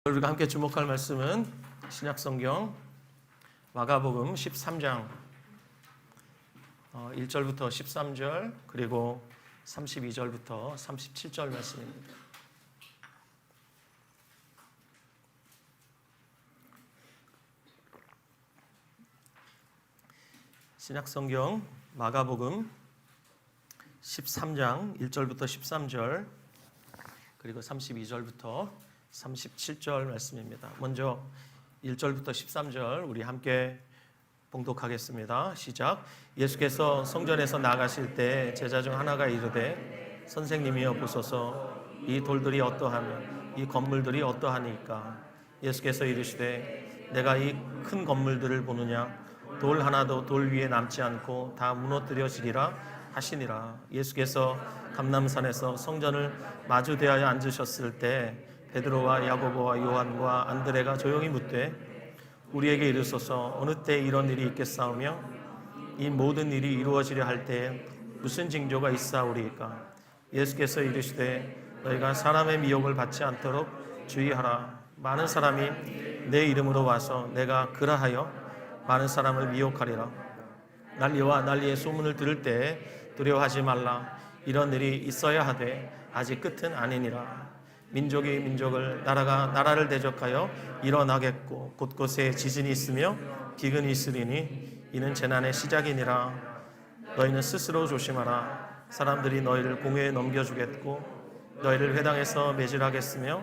우리가 함께 주목할 말씀은 신약성경 마가복음 13장 1절부터 13절 그리고 32절부터 37절 말씀입니다. 신약성경 마가복음 13장 1절부터 13절 그리고 32절부터 37절 말씀입니다. 먼저 1절부터 13절 우리 함께 봉독하겠습니다. 시작. 예수께서 성전에서 나가실 때 제자 중 하나가 이르되 선생님이여 보소서 이 돌들이 어떠하며 이 건물들이 어떠하니까. 예수께서 이르시되 내가 이 큰 건물들을 보느냐 돌 하나도 돌 위에 남지 않고 다 무너뜨려지리라 하시니라. 예수께서 감람산에서 성전을 마주 대하여 앉으셨을 때 베드로와 야고보와 요한과 안드레가 조용히 묻되 우리에게 이르소서 어느 때 이런 일이 있겠사오며 이 모든 일이 이루어지려 할 때에 무슨 징조가 있사오리이까. 예수께서 이르시되 너희가 사람의 미혹을 받지 않도록 주의하라. 많은 사람이 내 이름으로 와서 내가 그라하여 많은 사람을 미혹하리라. 난리와 난리의 소문을 들을 때 두려워하지 말라. 이런 일이 있어야 하되 아직 끝은 아니니라. 민족이 민족을 나라가 나라를 대적하여 일어나겠고 곳곳에 지진이 있으며 기근이 있으리니 이는 재난의 시작이니라. 너희는 스스로 조심하라. 사람들이 너희를 공회에 넘겨주겠고 너희를 회당에서 매질하겠으며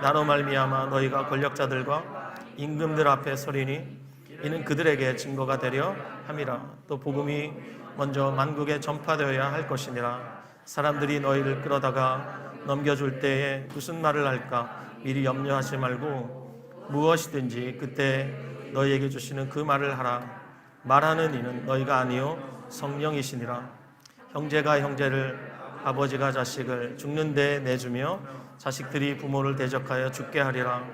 나로 말미암아 너희가 권력자들과 임금들 앞에 서리니 이는 그들에게 증거가 되려 함이라. 또 복음이 먼저 만국에 전파되어야 할 것이니라. 사람들이 너희를 끌어다가 넘겨줄 때에 무슨 말을 할까 미리 염려하지 말고 무엇이든지 그때 너희에게 주시는 그 말을 하라. 말하는 이는 너희가 아니요 성령이시니라. 형제가 형제를 아버지가 자식을 죽는 데 내주며 자식들이 부모를 대적하여 죽게 하리라.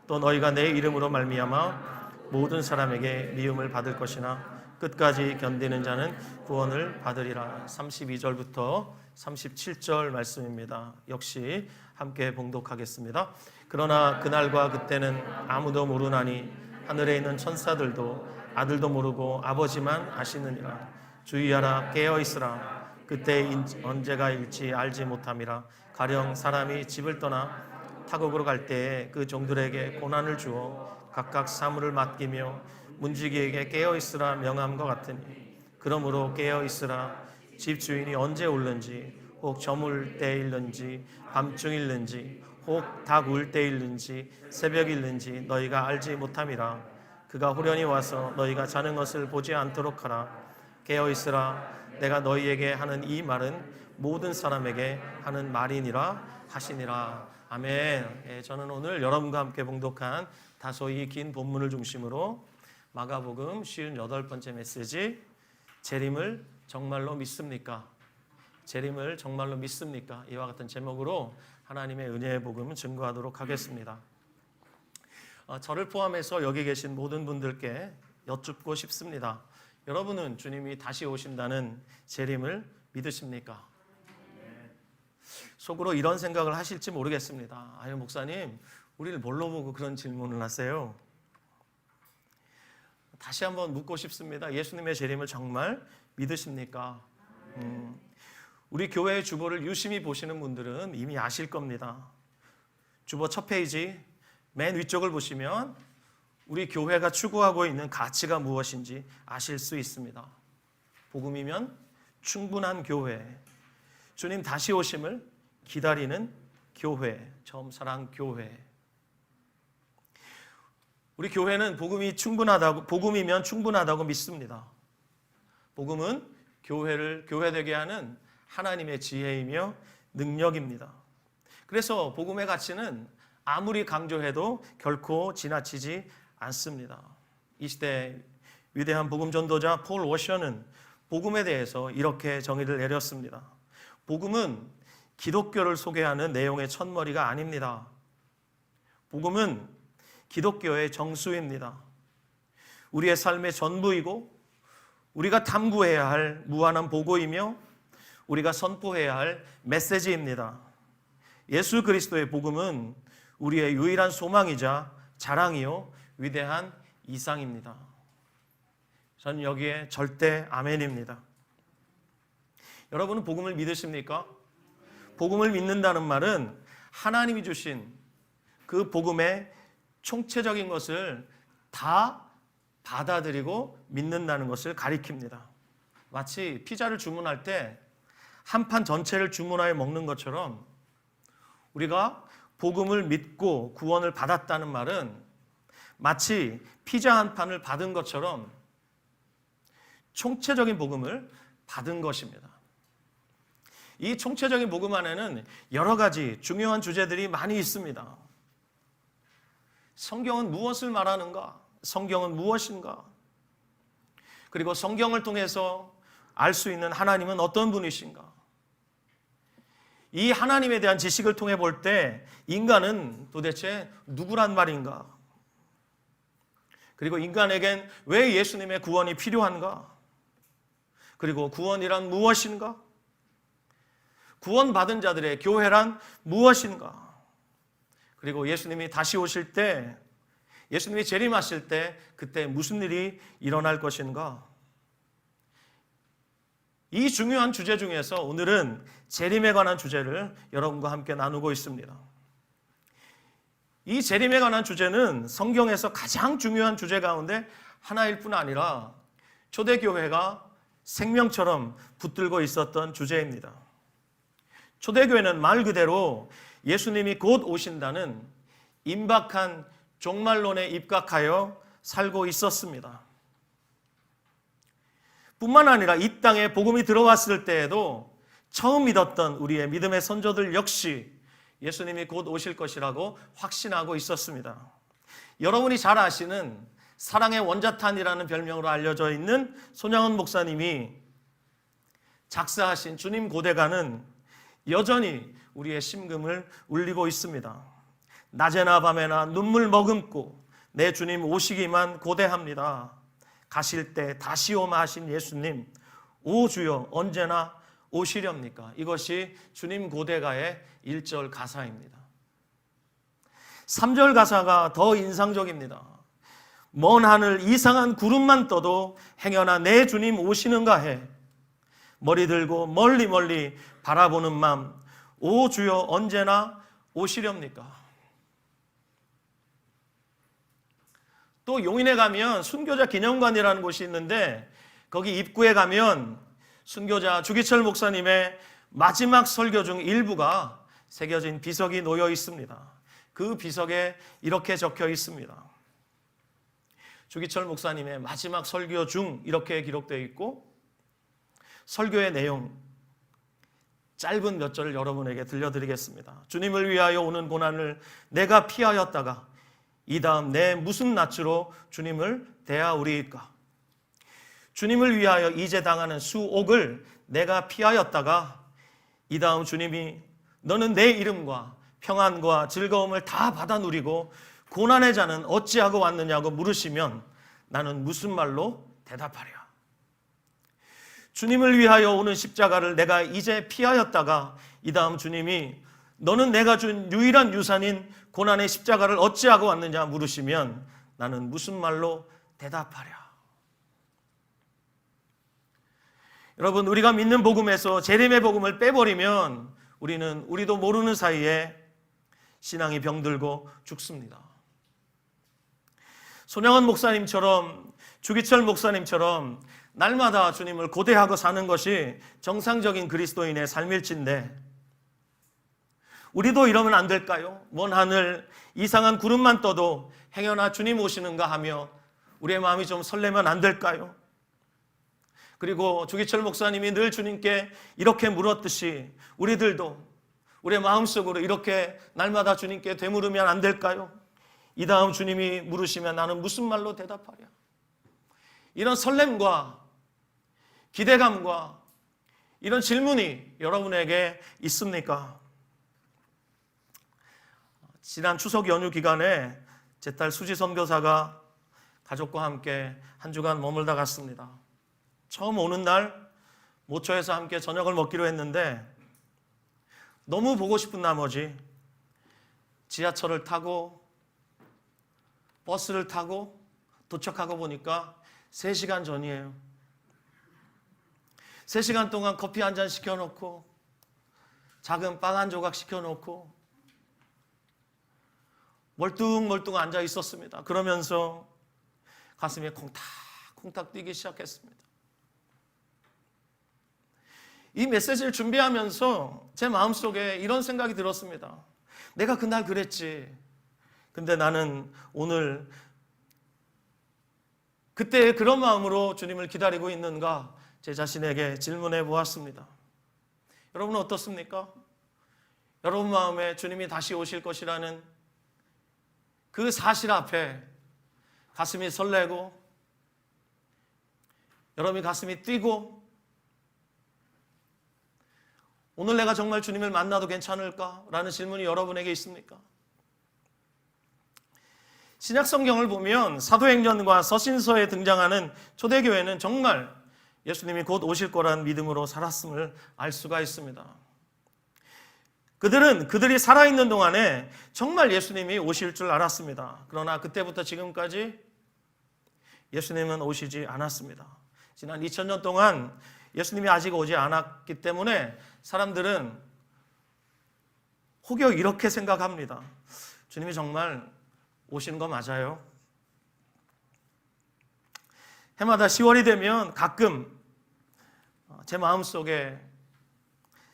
또 너희가 내 이름으로 말미암아 모든 사람에게 미움을 받을 것이나 끝까지 견디는 자는 구원을 받으리라. 32절부터 37절 말씀입니다. 역시 함께 봉독하겠습니다. 그러나 그날과 그때는 아무도 모르나니 하늘에 있는 천사들도 아들도 모르고 아버지만 아시느니라. 주의하라. 깨어있으라. 그때 언제가 일지 알지 못함이라. 가령 사람이 집을 떠나 타국으로 갈 때에 그 종들에게 고난을 주어 각각 사물을 맡기며 문지기에게 깨어있으라 명함과 같으니 그러므로 깨어있으라. 집 주인이 언제 올는지 혹 저물 때일는지 밤중일는지 혹 닭 울 때일는지 새벽일는지 너희가 알지 못함이라. 그가 후련히 와서 너희가 자는 것을 보지 않도록 하라. 깨어있으라. 내가 너희에게 하는 이 말은 모든 사람에게 하는 말이니라 하시니라. 아멘. 예, 저는 오늘 여러분과 함께 봉독한 다소이 긴 본문을 중심으로 마가복음 58번째 메시지 재림을 정말로 믿습니까? 재림을 정말로 믿습니까? 이와 같은 제목으로 하나님의 은혜의 복음을 증거하도록 하겠습니다. 저를 포함해서 여기 계신 모든 분들께 여쭙고 싶습니다. 여러분은 주님이 다시 오신다는 재림을 믿으십니까? 속으로 이런 생각을 하실지 모르겠습니다. 아유 목사님, 우리를 뭘로 보고 그런 질문을 하세요? 다시 한번 묻고 싶습니다. 예수님의 재림을 정말 믿으십니까? 우리 교회의 주보를 유심히 보시는 분들은 이미 아실 겁니다. 주보 첫 페이지 맨 위쪽을 보시면 우리 교회가 추구하고 있는 가치가 무엇인지 아실 수 있습니다. 복음이면 충분한 교회, 주님 다시 오심을 기다리는 교회, 처음사랑 교회. 우리 교회는 복음이면 충분하다고 믿습니다. 복음은 교회 되게 하는 하나님의 지혜이며 능력입니다. 그래서 복음의 가치는 아무리 강조해도 결코 지나치지 않습니다. 이 시대 위대한 복음 전도자 폴 워셔는 복음에 대해서 이렇게 정의를 내렸습니다. 복음은 기독교를 소개하는 내용의 첫머리가 아닙니다. 복음은 기독교의 정수입니다. 우리의 삶의 전부이고 우리가 탐구해야 할 무한한 보고이며 우리가 선포해야 할 메시지입니다. 예수 그리스도의 복음은 우리의 유일한 소망이자 자랑이요 위대한 이상입니다. 저는 여기에 절대 아멘입니다. 여러분은 복음을 믿으십니까? 복음을 믿는다는 말은 하나님이 주신 그 복음의 총체적인 것을 다 받아들이고 믿는다는 것을 가리킵니다. 마치 피자를 주문할 때 한 판 전체를 주문하여 먹는 것처럼 우리가 복음을 믿고 구원을 받았다는 말은 마치 피자 한 판을 받은 것처럼 총체적인 복음을 받은 것입니다. 이 총체적인 복음 안에는 여러 가지 중요한 주제들이 많이 있습니다. 성경은 무엇을 말하는가? 성경은 무엇인가? 그리고 성경을 통해서 알 수 있는 하나님은 어떤 분이신가? 이 하나님에 대한 지식을 통해 볼 때 인간은 도대체 누구란 말인가? 그리고 인간에겐 왜 예수님의 구원이 필요한가? 그리고 구원이란 무엇인가? 구원받은 자들의 교회란 무엇인가? 그리고 예수님이 다시 오실 때, 예수님이 재림하실 때 그때 무슨 일이 일어날 것인가? 이 중요한 주제 중에서 오늘은 재림에 관한 주제를 여러분과 함께 나누고 있습니다. 이 재림에 관한 주제는 성경에서 가장 중요한 주제 가운데 하나일 뿐 아니라 초대교회가 생명처럼 붙들고 있었던 주제입니다. 초대교회는 말 그대로 예수님이 곧 오신다는 임박한 종말론에 입각하여 살고 있었습니다. 뿐만 아니라 이 땅에 복음이 들어왔을 때에도 처음 믿었던 우리의 믿음의 선조들 역시 예수님이 곧 오실 것이라고 확신하고 있었습니다. 여러분이 잘 아시는 사랑의 원자탄이라는 별명으로 알려져 있는 손양원 목사님이 작사하신 주님 고대가는 여전히 우리의 심금을 울리고 있습니다. 낮에나 밤에나 눈물 머금고 내 주님 오시기만 고대합니다. 가실 때 다시 오마 하신 예수님, 오 주여 언제나 오시렵니까? 이것이 주님 고대가의 1절 가사입니다. 3절 가사가 더 인상적입니다. 먼 하늘 이상한 구름만 떠도 행여나 내 주님 오시는가 해. 머리 들고 멀리 멀리 바라보는 맘, 오 주여 언제나 오시렵니까? 또 용인에 가면 순교자 기념관이라는 곳이 있는데 거기 입구에 가면 순교자 주기철 목사님의 마지막 설교 중 일부가 새겨진 비석이 놓여 있습니다. 그 비석에 이렇게 적혀 있습니다. 주기철 목사님의 마지막 설교 중 이렇게 기록되어 있고 설교의 내용 짧은 몇 절을 여러분에게 들려드리겠습니다. 주님을 위하여 오는 고난을 내가 피하였다가 이 다음 내 무슨 낯으로 주님을 대하오리이까? 주님을 위하여 이제 당하는 수옥을 내가 피하였다가 이 다음 주님이 너는 내 이름과 평안과 즐거움을 다 받아 누리고 고난의 자는 어찌하고 왔느냐고 물으시면 나는 무슨 말로 대답하랴? 주님을 위하여 오는 십자가를 내가 이제 피하였다가 이 다음 주님이 너는 내가 준 유일한 유산인 고난의 십자가를 어찌하고 왔느냐 물으시면 나는 무슨 말로 대답하랴? 여러분, 우리가 믿는 복음에서 재림의 복음을 빼버리면 우리도 모르는 사이에 신앙이 병들고 죽습니다. 손양원 목사님처럼 주기철 목사님처럼 날마다 주님을 고대하고 사는 것이 정상적인 그리스도인의 삶일진데 우리도 이러면 안 될까요? 먼 하늘 이상한 구름만 떠도 행여나 주님 오시는가 하며 우리의 마음이 좀 설레면 안 될까요? 그리고 주기철 목사님이 늘 주님께 이렇게 물었듯이 우리들도 우리의 마음속으로 이렇게 날마다 주님께 되물으면 안 될까요? 이 다음 주님이 물으시면 나는 무슨 말로 대답하랴? 이런 설렘과 기대감과 이런 질문이 여러분에게 있습니까? 지난 추석 연휴 기간에 제 딸 수지 선교사가 가족과 함께 한 주간 머물다 갔습니다. 처음 오는 날 모처에서 함께 저녁을 먹기로 했는데 너무 보고 싶은 나머지 지하철을 타고 버스를 타고 도착하고 보니까 3시간 전이에요. 3시간 동안 커피 한 잔 시켜놓고 작은 빵 한 조각 시켜놓고 멀뚱멀뚱 앉아 있었습니다. 그러면서 가슴이 콩닥콩닥 뛰기 시작했습니다. 이 메시지를 준비하면서 제 마음속에 이런 생각이 들었습니다. 내가 그날 그랬지. 근데 나는 오늘 그때 그런 마음으로 주님을 기다리고 있는가 제 자신에게 질문해 보았습니다. 여러분은 어떻습니까? 여러분 마음에 주님이 다시 오실 것이라는 그 사실 앞에 가슴이 설레고 여러분이 가슴이 뛰고 오늘 내가 정말 주님을 만나도 괜찮을까? 라는 질문이 여러분에게 있습니까? 신약 성경을 보면 사도행전과 서신서에 등장하는 초대교회는 정말 예수님이 곧 오실 거란 믿음으로 살았음을 알 수가 있습니다. 그들이 살아있는 동안에 정말 예수님이 오실 줄 알았습니다. 그러나 그때부터 지금까지 예수님은 오시지 않았습니다. 지난 2000년 동안 예수님이 아직 오지 않았기 때문에 사람들은 혹여 이렇게 생각합니다. 주님이 정말 오시는 거 맞아요? 해마다 10월이 되면 가끔 제 마음속에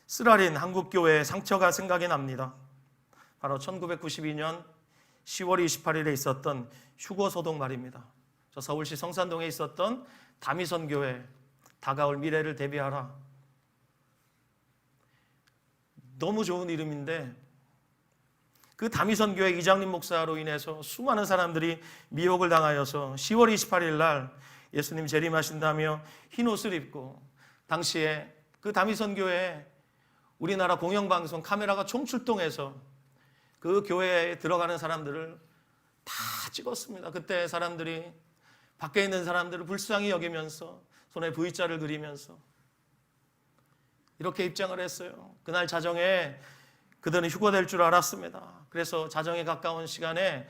쓰라린 한국교회의 상처가 생각이 납니다. 바로 1992년 10월 28일에 있었던 휴거소동 말입니다. 저 서울시 성산동에 있었던 다미선교회 다가올 미래를 대비하라. 너무 좋은 이름인데 그 다미선교회 이장님 목사로 인해서 수많은 사람들이 미혹을 당하여서 10월 28일 날 예수님 재림하신다며 흰 옷을 입고 당시에 그 다미선교회에 우리나라 공영방송 카메라가 총출동해서 그 교회에 들어가는 사람들을 다 찍었습니다. 그때 사람들이 밖에 있는 사람들을 불쌍히 여기면서 손에 V자를 그리면서 이렇게 입장을 했어요. 그날 자정에 그들은 휴거될 줄 알았습니다. 그래서 자정에 가까운 시간에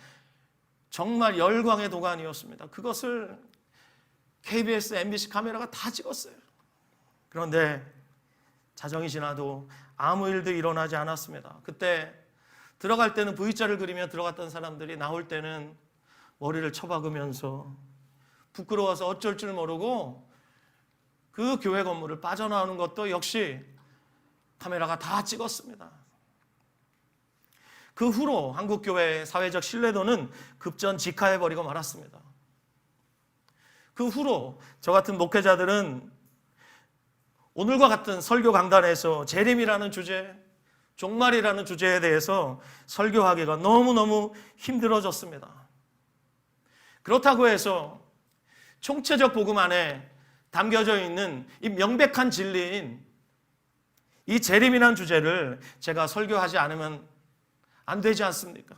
정말 열광의 도가니였습니다. 그것을 KBS, MBC 카메라가 다 찍었어요. 그런데 자정이 지나도 아무 일도 일어나지 않았습니다. 그때 들어갈 때는 V자를 그리며 들어갔던 사람들이 나올 때는 머리를 쳐박으면서 부끄러워서 어쩔 줄 모르고 그 교회 건물을 빠져나오는 것도 역시 카메라가 다 찍었습니다. 그 후로 한국교회의 사회적 신뢰도는 급전직하해버리고 말았습니다. 그 후로 저 같은 목회자들은 오늘과 같은 설교 강단에서 재림이라는 주제, 종말이라는 주제에 대해서 설교하기가 너무너무 힘들어졌습니다. 그렇다고 해서 총체적 복음 안에 담겨져 있는 이 명백한 진리인 이 재림이라는 주제를 제가 설교하지 않으면 안 되지 않습니까?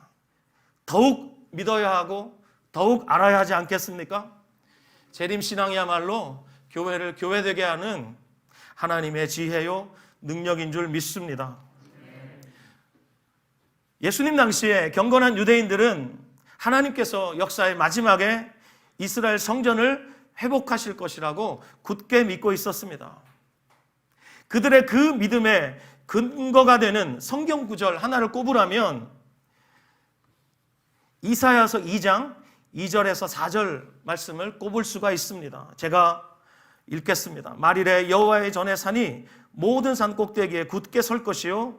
더욱 믿어야 하고 더욱 알아야 하지 않겠습니까? 재림신앙이야말로 교회를 교회되게 하는 하나님의 지혜요 능력인 줄 믿습니다. 예수님 당시에 경건한 유대인들은 하나님께서 역사의 마지막에 이스라엘 성전을 회복하실 것이라고 굳게 믿고 있었습니다. 그들의 그 믿음의 근거가 되는 성경 구절 하나를 꼽으라면 이사야서 2장 2절에서 4절 말씀을 꼽을 수가 있습니다. 제가 읽겠습니다. 말일에 여호와의 전에 산이 모든 산 꼭대기에 굳게 설 것이요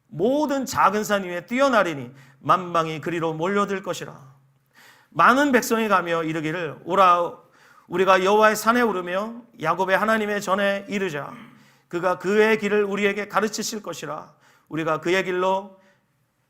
모든 작은 산 위에 뛰어나리니 만방이 그리로 몰려들 것이라. 많은 백성이 가며 이르기를 오라 우리가 여호와의 산에 오르며 야곱의 하나님의 전에 이르자. 그가 그의 길을 우리에게 가르치실 것이라. 우리가 그의 길로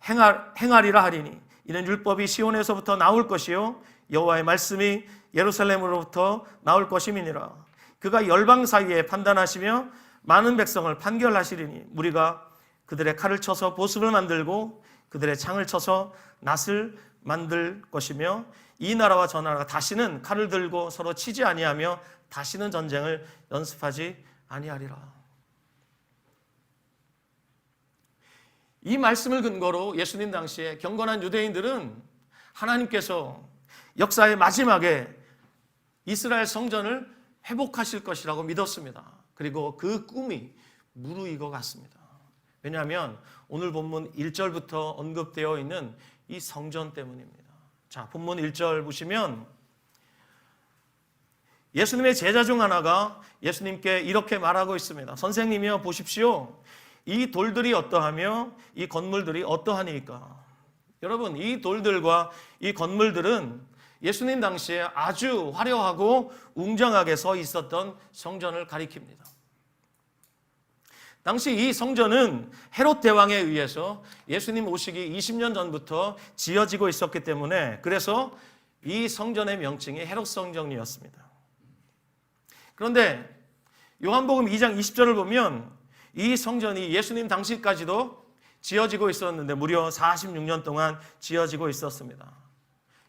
행하리라 하리니 이는 율법이 시온에서부터 나올 것이요 여호와의 말씀이 예루살렘으로부터 나올 것임이니라. 그가 열방 사이에 판단하시며 많은 백성을 판결하시리니 우리가 그들의 칼을 쳐서 보습을 만들고 그들의 창을 쳐서 낫을 만들 것이며 이 나라와 저 나라가 다시는 칼을 들고 서로 치지 아니하며 다시는 전쟁을 연습하지 아니하리라. 이 말씀을 근거로 예수님 당시에 경건한 유대인들은 하나님께서 역사의 마지막에 이스라엘 성전을 회복하실 것이라고 믿었습니다. 그리고 그 꿈이 무르익어 갔습니다. 왜냐하면 오늘 본문 1절부터 언급되어 있는 이 성전 때문입니다. 자, 본문 1절 보시면 예수님의 제자 중 하나가 예수님께 이렇게 말하고 있습니다. 선생님이여 보십시오. 이 돌들이 어떠하며 이 건물들이 어떠하니까. 여러분, 이 돌들과 이 건물들은 예수님 당시에 아주 화려하고 웅장하게 서 있었던 성전을 가리킵니다. 당시 이 성전은 헤롯 대왕에 의해서 예수님 오시기 20년 전부터 지어지고 있었기 때문에 그래서 이 성전의 명칭이 헤롯 성전이었습니다. 그런데 요한복음 2장 20절을 보면 이 성전이 예수님 당시까지도 지어지고 있었는데 무려 46년 동안 지어지고 있었습니다.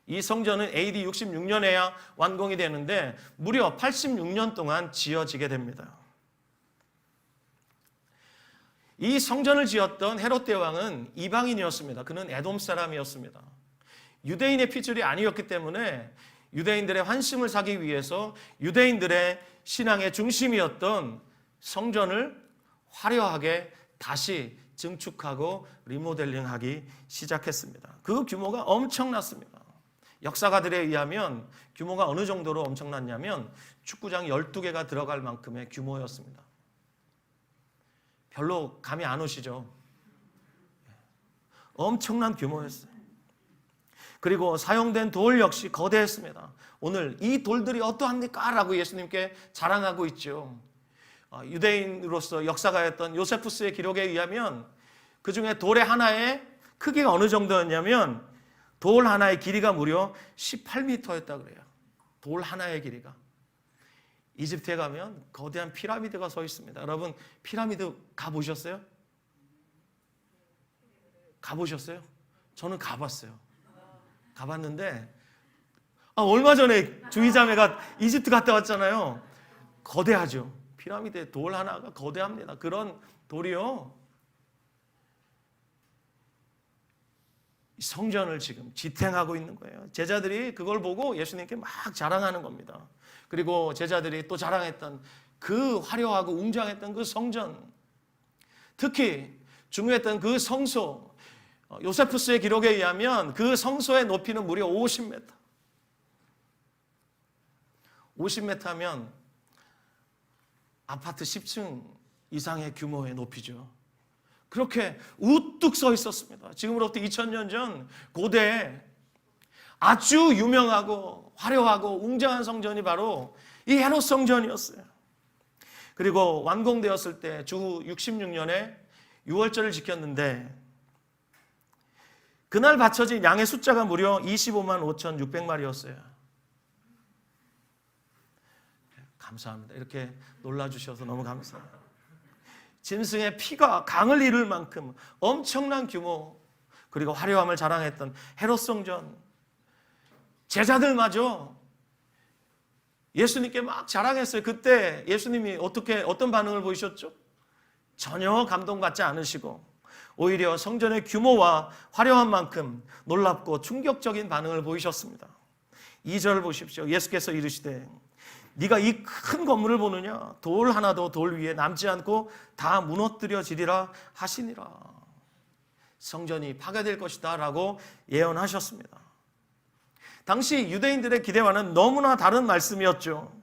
이 성전은 AD 66년에야 완공이 되는데 무려 86년 동안 지어지게 됩니다. 이 성전을 지었던 헤롯 대왕은 이방인이었습니다. 그는 에돔 사람이었습니다. 유대인의 핏줄이 아니었기 때문에 유대인들의 환심을 사기 위해서 유대인들의 신앙의 중심이었던 성전을 화려하게 다시 증축하고 리모델링하기 시작했습니다. 그 규모가 엄청났습니다. 역사가들에 의하면 규모가 어느 정도로 엄청났냐면 축구장 12개가 들어갈 만큼의 규모였습니다. 별로 감이 안 오시죠? 엄청난 규모였어요. 그리고 사용된 돌 역시 거대했습니다. 오늘 이 돌들이 어떠합니까? 라고 예수님께 자랑하고 있죠. 유대인으로서 역사가였던 요세푸스의 기록에 의하면 그 중에 돌의 하나의 크기가 어느 정도였냐면 돌 하나의 길이가 무려 18m였다 그래요. 돌 하나의 길이가. 이집트에 가면 거대한 피라미드가 서 있습니다. 여러분 피라미드 가보셨어요? 가보셨어요? 저는 가봤어요. 가봤는데 얼마 전에 주희자매가 이집트 갔다 왔잖아요. 거대하죠. 피라미드의 돌 하나가 거대합니다. 그런 돌이요. 성전을 지금 지탱하고 있는 거예요. 제자들이 그걸 보고 예수님께 막 자랑하는 겁니다. 그리고 제자들이 또 자랑했던 그 화려하고 웅장했던 그 성전, 특히 중요했던 그 성소, 요세푸스의 기록에 의하면 그 성소의 높이는 무려 50m. 50m면 아파트 10층 이상의 규모의 높이죠. 그렇게 우뚝 서 있었습니다. 지금으로부터 2000년 전 고대에 아주 유명하고 화려하고 웅장한 성전이 바로 이 헤롯 성전이었어요. 그리고 완공되었을 때 주 66년에 6월절을 지켰는데 그날 바쳐진 양의 숫자가 무려 25만 5,600마리였어요. 감사합니다. 이렇게 놀라주셔서 너무 감사합니다. 짐승의 피가 강을 이룰 만큼 엄청난 규모 그리고 화려함을 자랑했던 헤롯 성전. 제자들마저 예수님께 막 자랑했어요. 그때 예수님이 어떤 반응을 보이셨죠? 전혀 감동받지 않으시고 오히려 성전의 규모와 화려한 만큼 놀랍고 충격적인 반응을 보이셨습니다. 2절 보십시오. 예수께서 이르시되 네가 이 큰 건물을 보느냐? 돌 하나도 돌 위에 남지 않고 다 무너뜨려지리라 하시니라. 성전이 파괴될 것이다 라고 예언하셨습니다. 당시 유대인들의 기대와는 너무나 다른 말씀이었죠.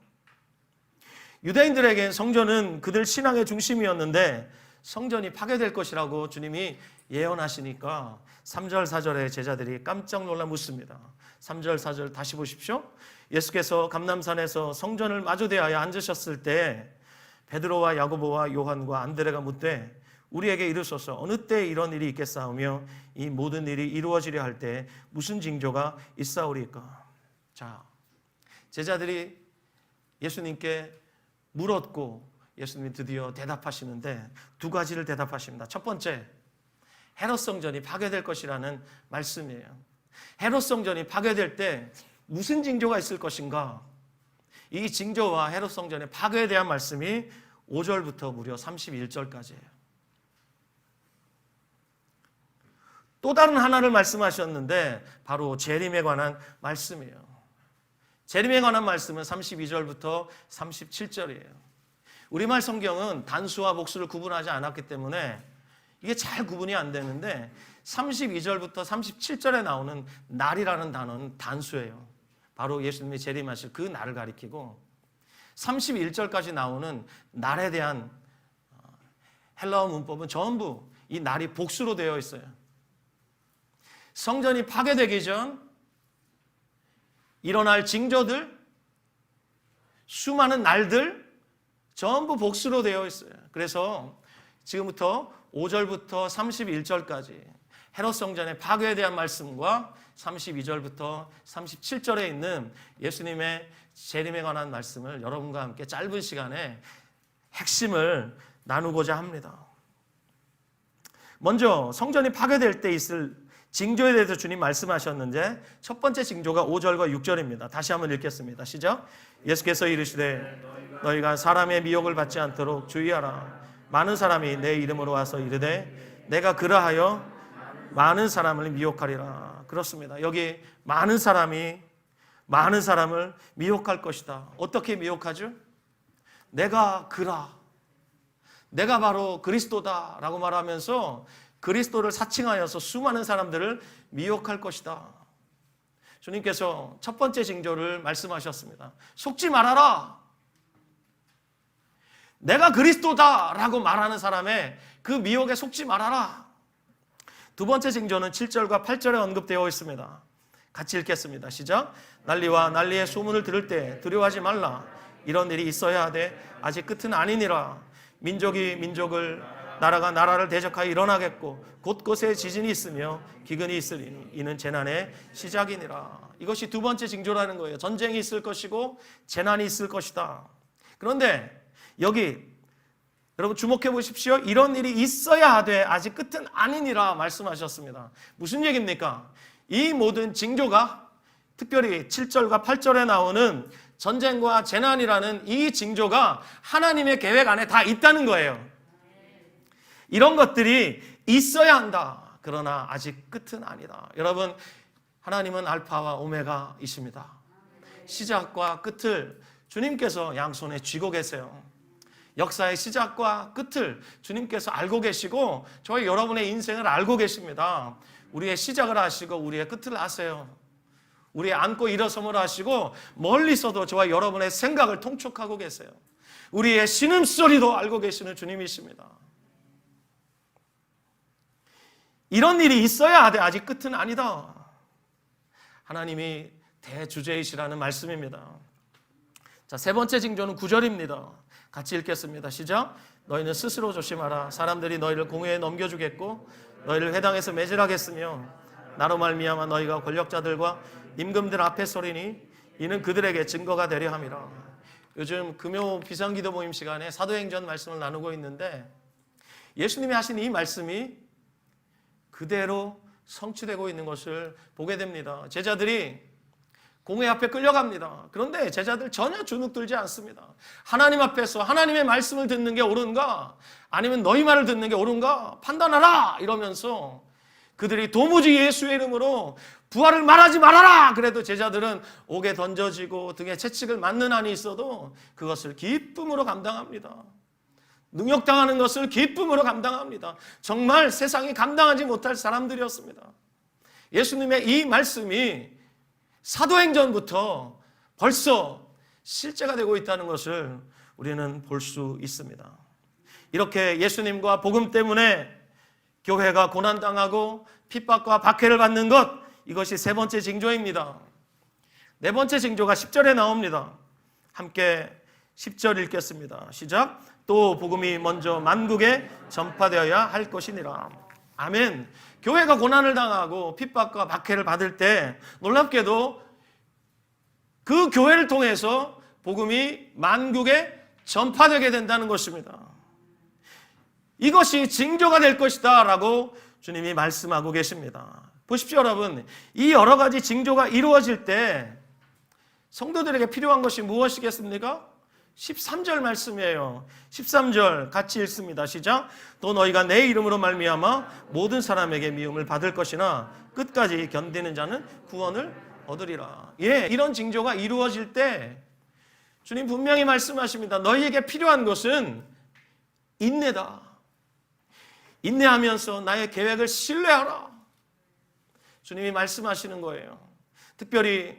유대인들에겐 성전은 그들 신앙의 중심이었는데 성전이 파괴될 것이라고 주님이 예언하시니까 3절 4절에 제자들이 깜짝 놀라 묻습니다. 3절 4절 다시 보십시오. 예수께서 감람산에서 성전을 마주대하여 앉으셨을 때 베드로와 야고보와 요한과 안드레가 묻되 우리에게 이르소서 어느 때 이런 일이 있겠사오며 이 모든 일이 이루어지려 할 때 무슨 징조가 있사오리까? 자, 제자들이 예수님께 물었고 예수님이 드디어 대답하시는데 두 가지를 대답하십니다. 첫 번째, 헤롯 성전이 파괴될 것이라는 말씀이에요. 헤롯 성전이 파괴될 때 무슨 징조가 있을 것인가? 이 징조와 헤롯 성전의 파괴에 대한 말씀이 5절부터 무려 31절까지예요. 또 다른 하나를 말씀하셨는데 바로 재림에 관한 말씀이에요. 재림에 관한 말씀은 32절부터 37절이에요. 우리말 성경은 단수와 복수를 구분하지 않았기 때문에 이게 잘 구분이 안 되는데 32절부터 37절에 나오는 날이라는 단어는 단수예요. 바로 예수님이 재림하실 그 날을 가리키고 31절까지 나오는 날에 대한 헬라어 문법은 전부 이 날이 복수로 되어 있어요. 성전이 파괴되기 전 일어날 징조들, 수많은 날들 전부 복수로 되어 있어요. 그래서 지금부터 5절부터 31절까지 헤롯 성전의 파괴에 대한 말씀과 32절부터 37절에 있는 예수님의 재림에 관한 말씀을 여러분과 함께 짧은 시간에 핵심을 나누고자 합니다. 먼저 성전이 파괴될 때 있을 징조에 대해서 주님 말씀하셨는데 첫 번째 징조가 5절과 6절입니다. 다시 한번 읽겠습니다. 시작. 예수께서 이르시되 너희가 사람의 미혹을 받지 않도록 주의하라. 많은 사람이 내 이름으로 와서 이르되 내가 그러하여 많은 사람을 미혹하리라. 그렇습니다. 여기 많은 사람이 많은 사람을 미혹할 것이다. 어떻게 미혹하죠? 내가 그라. 내가 바로 그리스도다 라고 말하면서 그리스도를 사칭하여서 수많은 사람들을 미혹할 것이다. 주님께서 첫 번째 징조를 말씀하셨습니다. 속지 말아라. 내가 그리스도다 라고 말하는 사람의 그 미혹에 속지 말아라. 두 번째 징조는 7절과 8절에 언급되어 있습니다. 같이 읽겠습니다. 시작. 난리와 난리의 소문을 들을 때 두려워하지 말라. 이런 일이 있어야 하되 아직 끝은 아니니라. 민족이 민족을 나라가 나라를 대적하여 일어나겠고 곳곳에 지진이 있으며 기근이 있으리니 이는 재난의 시작이니라. 이것이 두 번째 징조라는 거예요. 전쟁이 있을 것이고 재난이 있을 것이다. 그런데 여기 여러분 주목해 보십시오. 이런 일이 있어야 하되 아직 끝은 아니니라 말씀하셨습니다. 무슨 얘기입니까? 이 모든 징조가 특별히 7절과 8절에 나오는 전쟁과 재난이라는 이 징조가 하나님의 계획 안에 다 있다는 거예요. 이런 것들이 있어야 한다. 그러나 아직 끝은 아니다. 여러분, 하나님은 알파와 오메가이십니다. 시작과 끝을 주님께서 양손에 쥐고 계세요. 역사의 시작과 끝을 주님께서 알고 계시고 저희 여러분의 인생을 알고 계십니다. 우리의 시작을 아시고 우리의 끝을 아세요. 우리의 앉고 일어섬을 아시고 멀리서도 저와 여러분의 생각을 통촉하고 계세요. 우리의 신음소리도 알고 계시는 주님이십니다. 이런 일이 있어야 하되 아직 끝은 아니다. 하나님이 대주제이시라는 말씀입니다. 자, 세 번째 징조는 9절입니다. 같이 읽겠습니다. 시작. 너희는 스스로 조심하라. 사람들이 너희를 공회에 넘겨주겠고 너희를 회당에서 매질하겠으며 나로 말미암아 너희가 권력자들과 임금들 앞에 서리니 이는 그들에게 증거가 되려 함이라. 요즘 금요 비상기도 모임 시간에 사도행전 말씀을 나누고 있는데 예수님이 하신 이 말씀이 그대로 성취되고 있는 것을 보게 됩니다. 제자들이 공회 앞에 끌려갑니다. 그런데 제자들 전혀 주눅들지 않습니다. 하나님 앞에서 하나님의 말씀을 듣는 게 옳은가 아니면 너희 말을 듣는 게 옳은가 판단하라 이러면서 그들이 도무지 예수의 이름으로 부활을 말하지 말아라 그래도 제자들은 옥에 던져지고 등에 채찍을 맞는 한이 있어도 그것을 기쁨으로 감당합니다. 능욕당하는 것을 기쁨으로 감당합니다. 정말 세상이 감당하지 못할 사람들이었습니다. 예수님의 이 말씀이 사도행전부터 벌써 실제가 되고 있다는 것을 우리는 볼 수 있습니다. 이렇게 예수님과 복음 때문에 교회가 고난당하고 핍박과 박해를 받는 것, 이것이 세 번째 징조입니다. 네 번째 징조가 10절에 나옵니다. 함께 10절 읽겠습니다. 시작. 또 복음이 먼저 만국에 전파되어야 할 것이니라. 아멘. 교회가 고난을 당하고 핍박과 박해를 받을 때 놀랍게도 그 교회를 통해서 복음이 만국에 전파되게 된다는 것입니다. 이것이 징조가 될 것이다 라고 주님이 말씀하고 계십니다. 보십시오 여러분, 이 여러 가지 징조가 이루어질 때 성도들에게 필요한 것이 무엇이겠습니까? 13절 말씀이에요. 13절 같이 읽습니다. 시작. 또 너희가 내 이름으로 말미암아 모든 사람에게 미움을 받을 것이나 끝까지 견디는 자는 구원을 얻으리라. 예, 이런 징조가 이루어질 때 주님 분명히 말씀하십니다. 너희에게 필요한 것은 인내다. 인내하면서 나의 계획을 신뢰하라. 주님이 말씀하시는 거예요. 특별히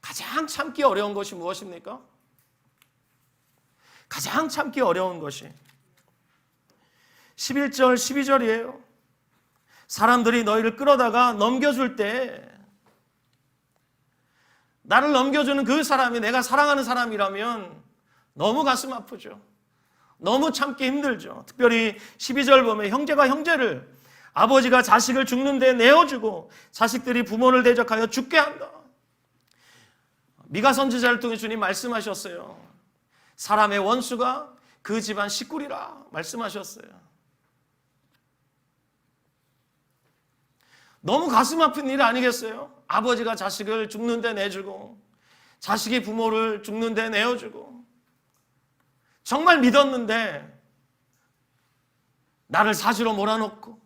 가장 참기 어려운 것이 무엇입니까? 가장 참기 어려운 것이 11절, 12절이에요. 사람들이 너희를 끌어다가 넘겨줄 때 나를 넘겨주는 그 사람이 내가 사랑하는 사람이라면 너무 가슴 아프죠. 너무 참기 힘들죠. 특별히 12절 보면 형제가 형제를, 아버지가 자식을 죽는 데 내어주고 자식들이 부모를 대적하여 죽게 한다. 미가 선지자를 통해 주님 말씀하셨어요. 사람의 원수가 그 집안 식구리라 말씀하셨어요. 너무 가슴 아픈 일 아니겠어요? 아버지가 자식을 죽는 데 내주고 자식이 부모를 죽는 데 내어주고 정말 믿었는데 나를 사지로 몰아넣고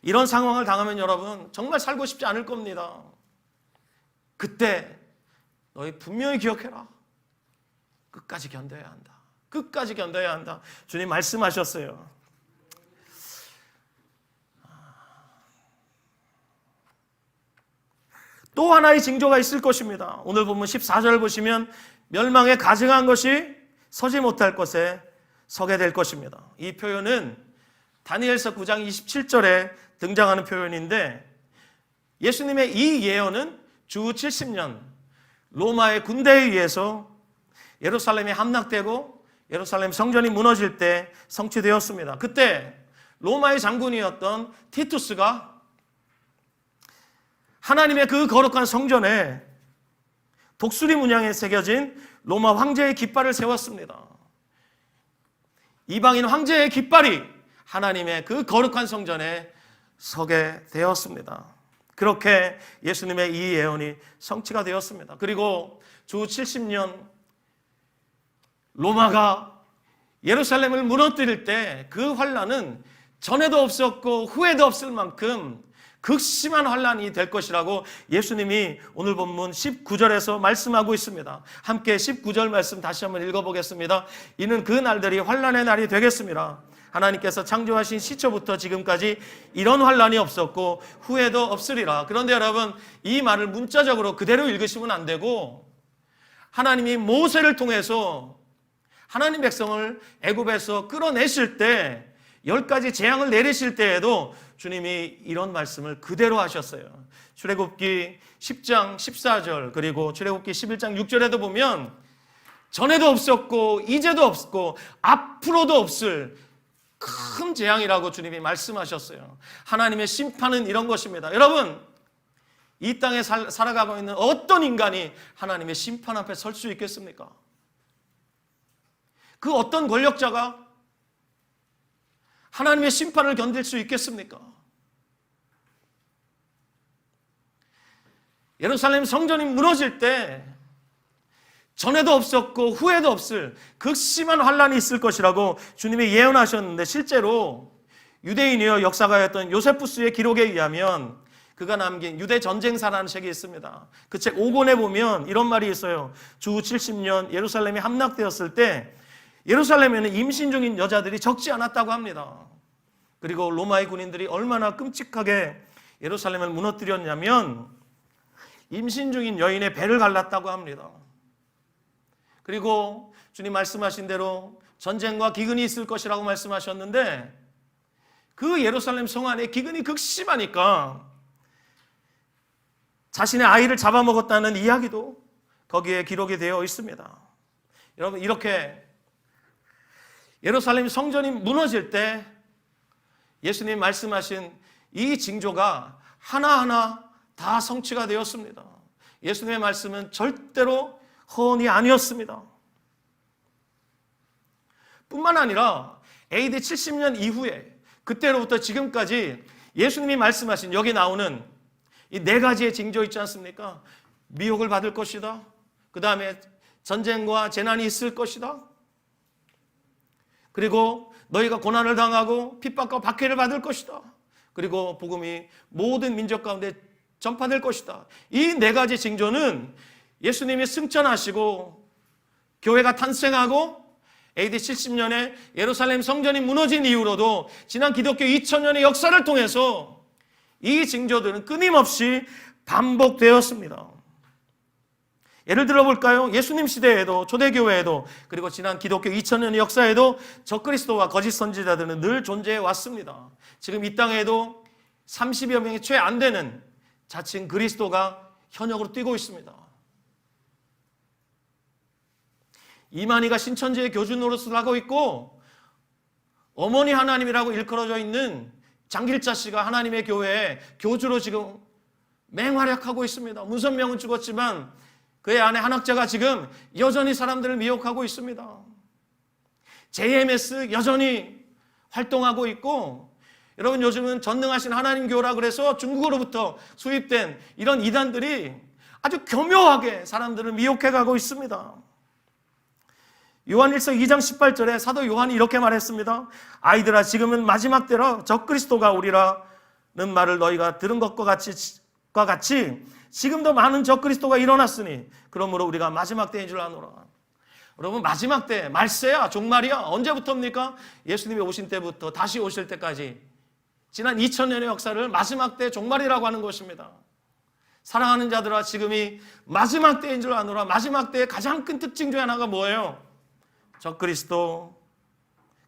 이런 상황을 당하면 여러분 정말 살고 싶지 않을 겁니다. 그때 너희 분명히 기억해라. 끝까지 견뎌야 한다. 끝까지 견뎌야 한다. 주님 말씀하셨어요. 또 하나의 징조가 있을 것입니다. 오늘 보면 14절 보시면 멸망에 가증한 것이 서지 못할 것에 서게 될 것입니다. 이 표현은 다니엘서 9장 27절에 등장하는 표현인데 예수님의 이 예언은 주 70년 로마의 군대에 의해서 예루살렘이 함락되고 예루살렘 성전이 무너질 때 성취되었습니다. 그때 로마의 장군이었던 티투스가 하나님의 그 거룩한 성전에 독수리 문양에 새겨진 로마 황제의 깃발을 세웠습니다. 이방인 황제의 깃발이 하나님의 그 거룩한 성전에 서게 되었습니다. 그렇게 예수님의 이 예언이 성취가 되었습니다. 그리고 주 70년 로마가 예루살렘을 무너뜨릴 때 그 환란은 전에도 없었고 후에도 없을 만큼 극심한 환란이 될 것이라고 예수님이 오늘 본문 19절에서 말씀하고 있습니다. 함께 19절 말씀 다시 한번 읽어보겠습니다. 이는 그 날들이 환란의 날이 되겠습니다. 하나님께서 창조하신 시초부터 지금까지 이런 환란이 없었고 후에도 없으리라. 그런데 여러분 이 말을 문자적으로 그대로 읽으시면 안 되고 하나님이 모세를 통해서 하나님 백성을 애굽에서 끌어내실 때 10가지 재앙을 내리실 때에도 주님이 이런 말씀을 그대로 하셨어요. 출애굽기 10장 14절 그리고 출애굽기 11장 6절에도 보면 전에도 없었고 이제도 없고 앞으로도 없을 큰 재앙이라고 주님이 말씀하셨어요. 하나님의 심판은 이런 것입니다. 여러분 이 땅에 살아가고 있는 어떤 인간이 하나님의 심판 앞에 설 수 있겠습니까? 그 어떤 권력자가 하나님의 심판을 견딜 수 있겠습니까? 예루살렘 성전이 무너질 때 전에도 없었고 후에도 없을 극심한 환란이 있을 것이라고 주님이 예언하셨는데 실제로 유대인이여 역사가였던 요세푸스의 기록에 의하면 그가 남긴 유대 전쟁사라는 책이 있습니다. 그 책 5권에 보면 이런 말이 있어요. 주 70년 예루살렘이 함락되었을 때 예루살렘에는 임신 중인 여자들이 적지 않았다고 합니다. 그리고 로마의 군인들이 얼마나 끔찍하게 예루살렘을 무너뜨렸냐면 임신 중인 여인의 배를 갈랐다고 합니다. 그리고 주님 말씀하신 대로 전쟁과 기근이 있을 것이라고 말씀하셨는데 그 예루살렘 성 안에 기근이 극심하니까 자신의 아이를 잡아먹었다는 이야기도 거기에 기록이 되어 있습니다. 여러분 이렇게 예루살렘 성전이 무너질 때 예수님 말씀하신 이 징조가 하나하나 다 성취가 되었습니다. 예수님의 말씀은 절대로 허언이 아니었습니다. 뿐만 아니라 AD 70년 이후에 그때로부터 지금까지 예수님이 말씀하신 여기 나오는 이 4가지의 징조 있지 않습니까? 미혹을 받을 것이다. 그 다음에 전쟁과 재난이 있을 것이다. 그리고 너희가 고난을 당하고 핍박과 박해를 받을 것이다. 그리고 복음이 모든 민족 가운데 전파될 것이다. 이 네 가지 징조는 예수님이 승천하시고 교회가 탄생하고 AD 70년에 예루살렘 성전이 무너진 이후로도 지난 기독교 2000년의 역사를 통해서 이 징조들은 끊임없이 반복되었습니다. 예를 들어 볼까요? 예수님 시대에도, 초대교회에도, 그리고 지난 기독교 2000년의 역사에도 적그리스도와 거짓 선지자들은 늘 존재해 왔습니다. 지금 이 땅에도 30여 명이 채 안 되는 자칭 그리스도가 현역으로 뛰고 있습니다. 이만희가 신천지의 교주 노릇을 하고 있고, 어머니 하나님이라고 일컬어져 있는 장길자 씨가 하나님의 교회에 교주로 지금 맹활약하고 있습니다. 문선명은 죽었지만 그의 아내 한학자가 지금 여전히 사람들을 미혹하고 있습니다. JMS 여전히 활동하고 있고, 여러분 요즘은 전능하신 하나님 교회라 그래서 중국으로부터 수입된 이런 이단들이 아주 교묘하게 사람들을 미혹해가고 있습니다. 요한일서 2장 18절에 사도 요한이 이렇게 말했습니다. 아이들아, 지금은 마지막 때라 적그리스도가 오리라는 말을 너희가 들은 것과 같이 지금도 많은 적그리스도가 일어났으니 그러므로 우리가 마지막 때인 줄 아노라. 여러분, 마지막 때, 말세야, 종말이야. 언제부터입니까? 예수님이 오신 때부터 다시 오실 때까지 지난 2000년의 역사를 마지막 때 종말이라고 하는 것입니다. 사랑하는 자들아, 지금이 마지막 때인 줄 아노라. 마지막 때의 가장 큰 특징 중 하나가 뭐예요? 적그리스도,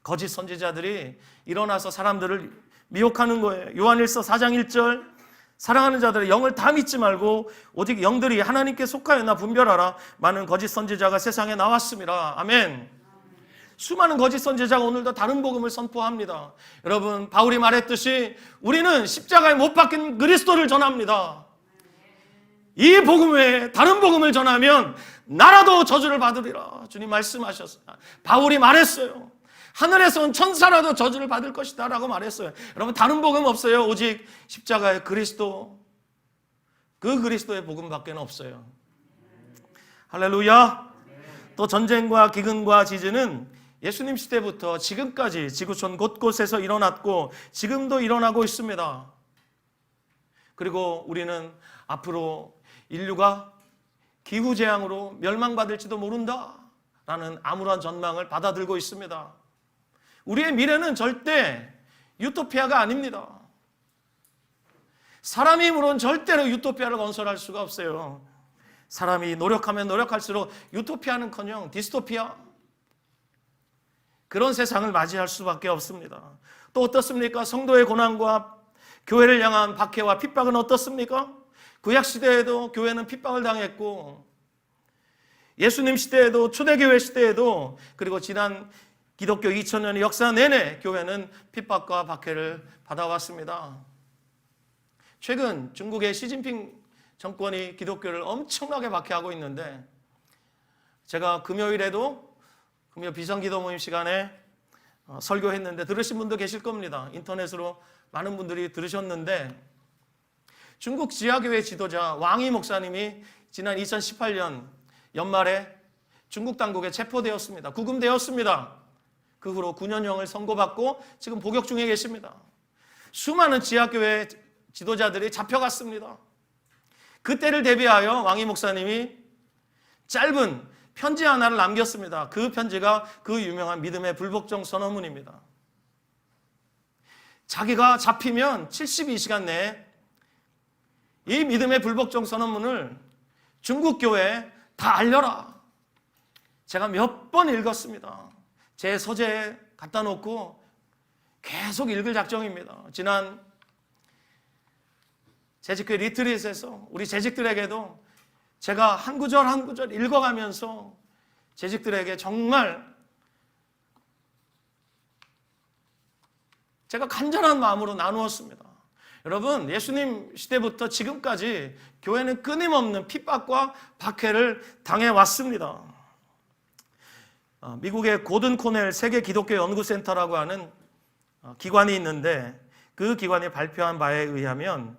거짓 선지자들이 일어나서 사람들을 미혹하는 거예요. 요한일서 4장 1절, 사랑하는 자들의 영을 다 믿지 말고 오직 영들이 하나님께 속하였나 분별하라. 많은 거짓 선지자가 세상에 나왔습니다. 아멘. 수많은 거짓 선지자가 오늘도 다른 복음을 선포합니다. 여러분, 바울이 말했듯이 우리는 십자가에 못 박힌 그리스도를 전합니다. 이 복음 외에 다른 복음을 전하면 나라도 저주를 받으리라. 주님 말씀하셨어요. 바울이 말했어요. 하늘에서 온 천사라도 저주를 받을 것이다 라고 말했어요. 여러분, 다른 복음 없어요. 오직 십자가의 그리스도, 그 그리스도의 복음밖에 없어요. 할렐루야. 또 전쟁과 기근과 지진은 예수님 시대부터 지금까지 지구촌 곳곳에서 일어났고 지금도 일어나고 있습니다. 그리고 우리는 앞으로 인류가 기후재앙으로 멸망받을지도 모른다라는 암울한 전망을 받아들고 있습니다. 우리의 미래는 절대 유토피아가 아닙니다. 사람의 힘으로는 절대로 유토피아를 건설할 수가 없어요. 사람이 노력하면 노력할수록 유토피아는커녕 디스토피아, 그런 세상을 맞이할 수밖에 없습니다. 또 어떻습니까? 성도의 고난과 교회를 향한 박해와 핍박은 어떻습니까? 구약시대에도 교회는 핍박을 당했고, 예수님 시대에도, 초대교회 시대에도, 그리고 지난 기독교 2000년의 역사 내내 교회는 핍박과 박해를 받아왔습니다. 최근 중국의 시진핑 정권이 기독교를 엄청나게 박해하고 있는데, 제가 금요일에도 금요 비상기도 모임 시간에 설교했는데 들으신 분도 계실 겁니다. 인터넷으로 많은 분들이 들으셨는데, 중국 지하교회 지도자 왕이 목사님이 지난 2018년 연말에 중국 당국에 체포되었습니다. 구금되었습니다. 그 후로 9년형을 선고받고 지금 복역 중에 계십니다. 수많은 지하교회 지도자들이 잡혀갔습니다. 그때를 대비하여 왕이 목사님이 짧은 편지 하나를 남겼습니다. 그 편지가 그 유명한 믿음의 불복종 선언문입니다. 자기가 잡히면 72시간 내에 이 믿음의 불복종 선언문을 중국 교회에 다 알려라. 제가 몇 번 읽었습니다. 제 서재에 갖다 놓고 계속 읽을 작정입니다. 지난 재직교회 리트릿에서 우리 재직들에게도 제가 한 구절 한 구절 읽어가면서 재직들에게 정말 제가 간절한 마음으로 나누었습니다. 여러분, 예수님 시대부터 지금까지 교회는 끊임없는 핍박과 박해를 당해왔습니다. 미국의 고든 코넬 세계 기독교 연구센터라고 하는 기관이 있는데, 그 기관이 발표한 바에 의하면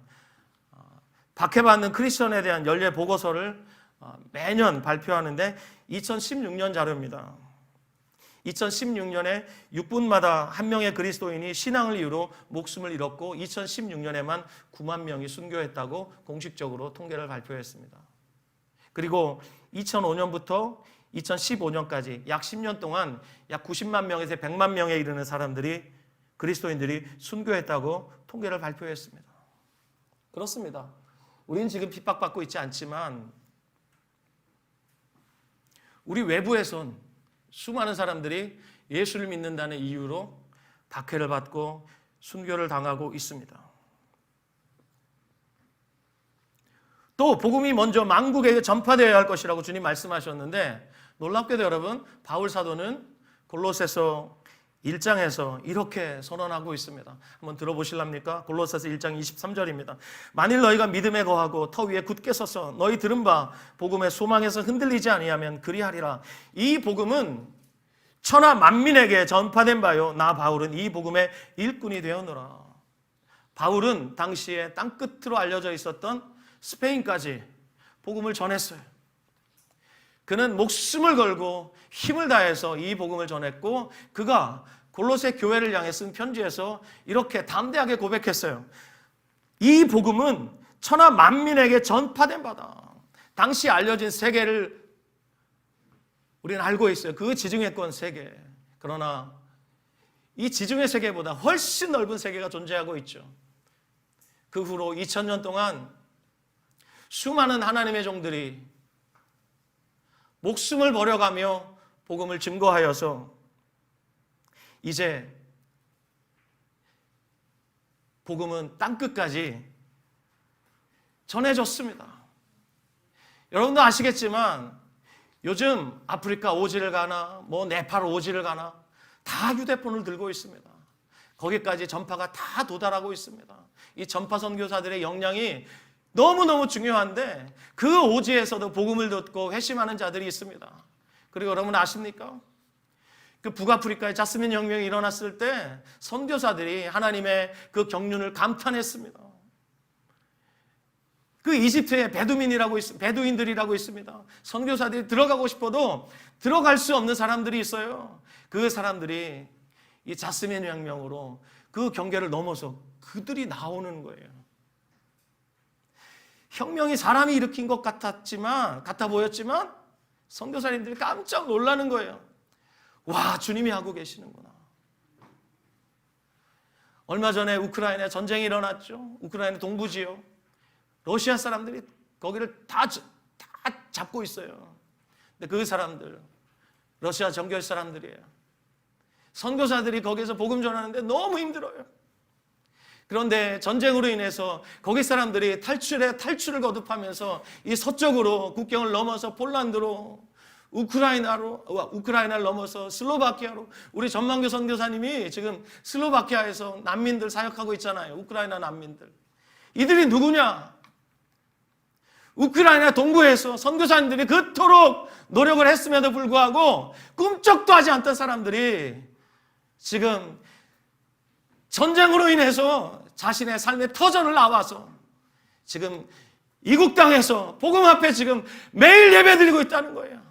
박해받는 크리스천에 대한 연례 보고서를 매년 발표하는데 2016년 자료입니다. 2016년에 6분마다 한 명의 그리스도인이 신앙을 이유로 목숨을 잃었고 2016년에만 9만 명이 순교했다고 공식적으로 통계를 발표했습니다. 그리고 2005년부터 2015년까지 약 10년 동안 약 90만 명에서 100만 명에 이르는 사람들이 그리스도인들이 순교했다고 통계를 발표했습니다. 그렇습니다. 우리는 지금 핍박받고 있지 않지만 우리 외부에선 수많은 사람들이 예수를 믿는다는 이유로 박해를 받고 순교를 당하고 있습니다. 또 복음이 먼저 만국에 전파되어야 할 것이라고 주님 말씀하셨는데 놀랍게도 여러분 바울 사도는 골로새서 1장에서 이렇게 선언하고 있습니다. 한번 들어보실랍니까? 골로새서 1장 23절입니다. 만일 너희가 믿음에 거하고 터 위에 굳게 서서 너희 들은 바 복음의 소망에서 흔들리지 아니하면 그리하리라. 이 복음은 천하 만민에게 전파된 바요 나 바울은 이 복음의 일꾼이 되었노라. 바울은 당시에 땅끝으로 알려져 있었던 스페인까지 복음을 전했어요. 그는 목숨을 걸고 힘을 다해서 이 복음을 전했고 그가 골로새 교회를 향해 쓴 편지에서 이렇게 담대하게 고백했어요. 이 복음은 천하 만민에게 전파된 바다. 당시 알려진 세계를 우리는 알고 있어요. 그 지중해권 세계. 그러나 이 지중해 세계보다 훨씬 넓은 세계가 존재하고 있죠. 그 후로 2000년 동안 수많은 하나님의 종들이 목숨을 버려가며 복음을 증거하여서 이제 복음은 땅끝까지 전해졌습니다. 여러분도 아시겠지만 요즘 아프리카 오지를 가나 네팔 오지를 가나 다 휴대폰을 들고 있습니다. 거기까지 전파가 다 도달하고 있습니다. 이 전파 선교사들의 역량이 너무너무 중요한데 그 오지에서도 복음을 듣고 회심하는 자들이 있습니다. 그리고 여러분 아십니까? 그 북아프리카의 자스민 혁명이 일어났을 때 선교사들이 하나님의 그 경륜을 감탄했습니다. 그 이집트에 베두인들이라고 있습니다. 선교사들이 들어가고 싶어도 들어갈 수 없는 사람들이 있어요. 그 사람들이 이 자스민 혁명으로 그 경계를 넘어서 그들이 나오는 거예요. 혁명이 사람이 일으킨 것 같아 보였지만 선교사님들이 깜짝 놀라는 거예요. 와, 주님이 하고 계시는구나. 얼마 전에 우크라이나에 전쟁이 일어났죠. 우크라이나 동부지역. 러시아 사람들이 거기를 다 잡고 있어요. 근데 그 사람들, 러시아 정교회 사람들이에요. 선교사들이 거기서 복음 전하는데 너무 힘들어요. 그런데 전쟁으로 인해서 거기 사람들이 탈출을 거듭하면서 이 서쪽으로 국경을 넘어서 폴란드로 우크라이나를 넘어서 슬로바키아로 우리 전만교 선교사님이 지금 슬로바키아에서 난민들 사역하고 있잖아요. 우크라이나 난민들. 이들이 누구냐? 우크라이나 동부에서 선교사님들이 그토록 노력을 했음에도 불구하고 꿈쩍도 하지 않던 사람들이 지금 전쟁으로 인해서 자신의 삶의 터전을 나와서 지금 이국 땅에서 복음 앞에 지금 매일 예배 드리고 있다는 거예요.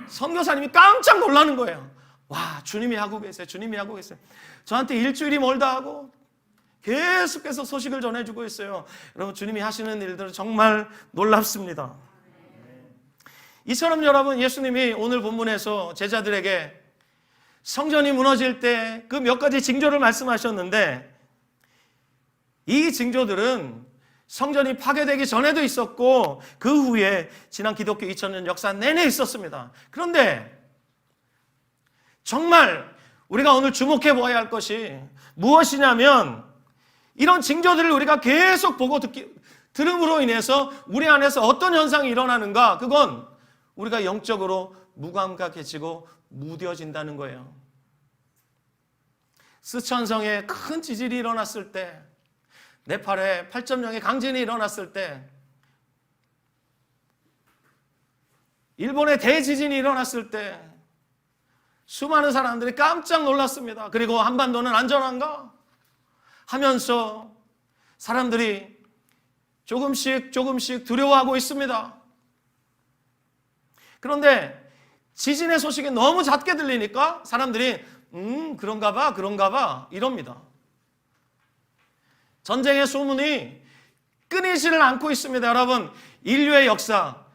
선교사님이 깜짝 놀라는 거예요. 와, 주님이 하고 계세요. 주님이 하고 계세요. 저한테 일주일이 멀다 하고 계속해서 소식을 전해주고 있어요. 여러분, 주님이 하시는 일들은 정말 놀랍습니다. 이처럼 여러분, 예수님이 오늘 본문에서 제자들에게 성전이 무너질 때 그 몇 가지 징조를 말씀하셨는데 이 징조들은 성전이 파괴되기 전에도 있었고 그 후에 지난 기독교 2000년 역사 내내 있었습니다. 그런데 정말 우리가 오늘 주목해 보아야 할 것이 무엇이냐면 이런 징조들을 우리가 계속 보고 들음으로 인해서 우리 안에서 어떤 현상이 일어나는가, 그건 우리가 영적으로 무감각해지고 무뎌진다는 거예요. 스촨성에 큰 지진이 일어났을 때, 네팔에 8.0의 강진이 일어났을 때, 일본의 대지진이 일어났을 때 수많은 사람들이 깜짝 놀랐습니다. 그리고 한반도는 안전한가 하면서 사람들이 조금씩 두려워하고 있습니다. 그런데 지진의 소식이 너무 잦게 들리니까 사람들이 그런가 봐 이럽니다. 전쟁의 소문이 끊이지를 않고 있습니다. 여러분, 인류의 역사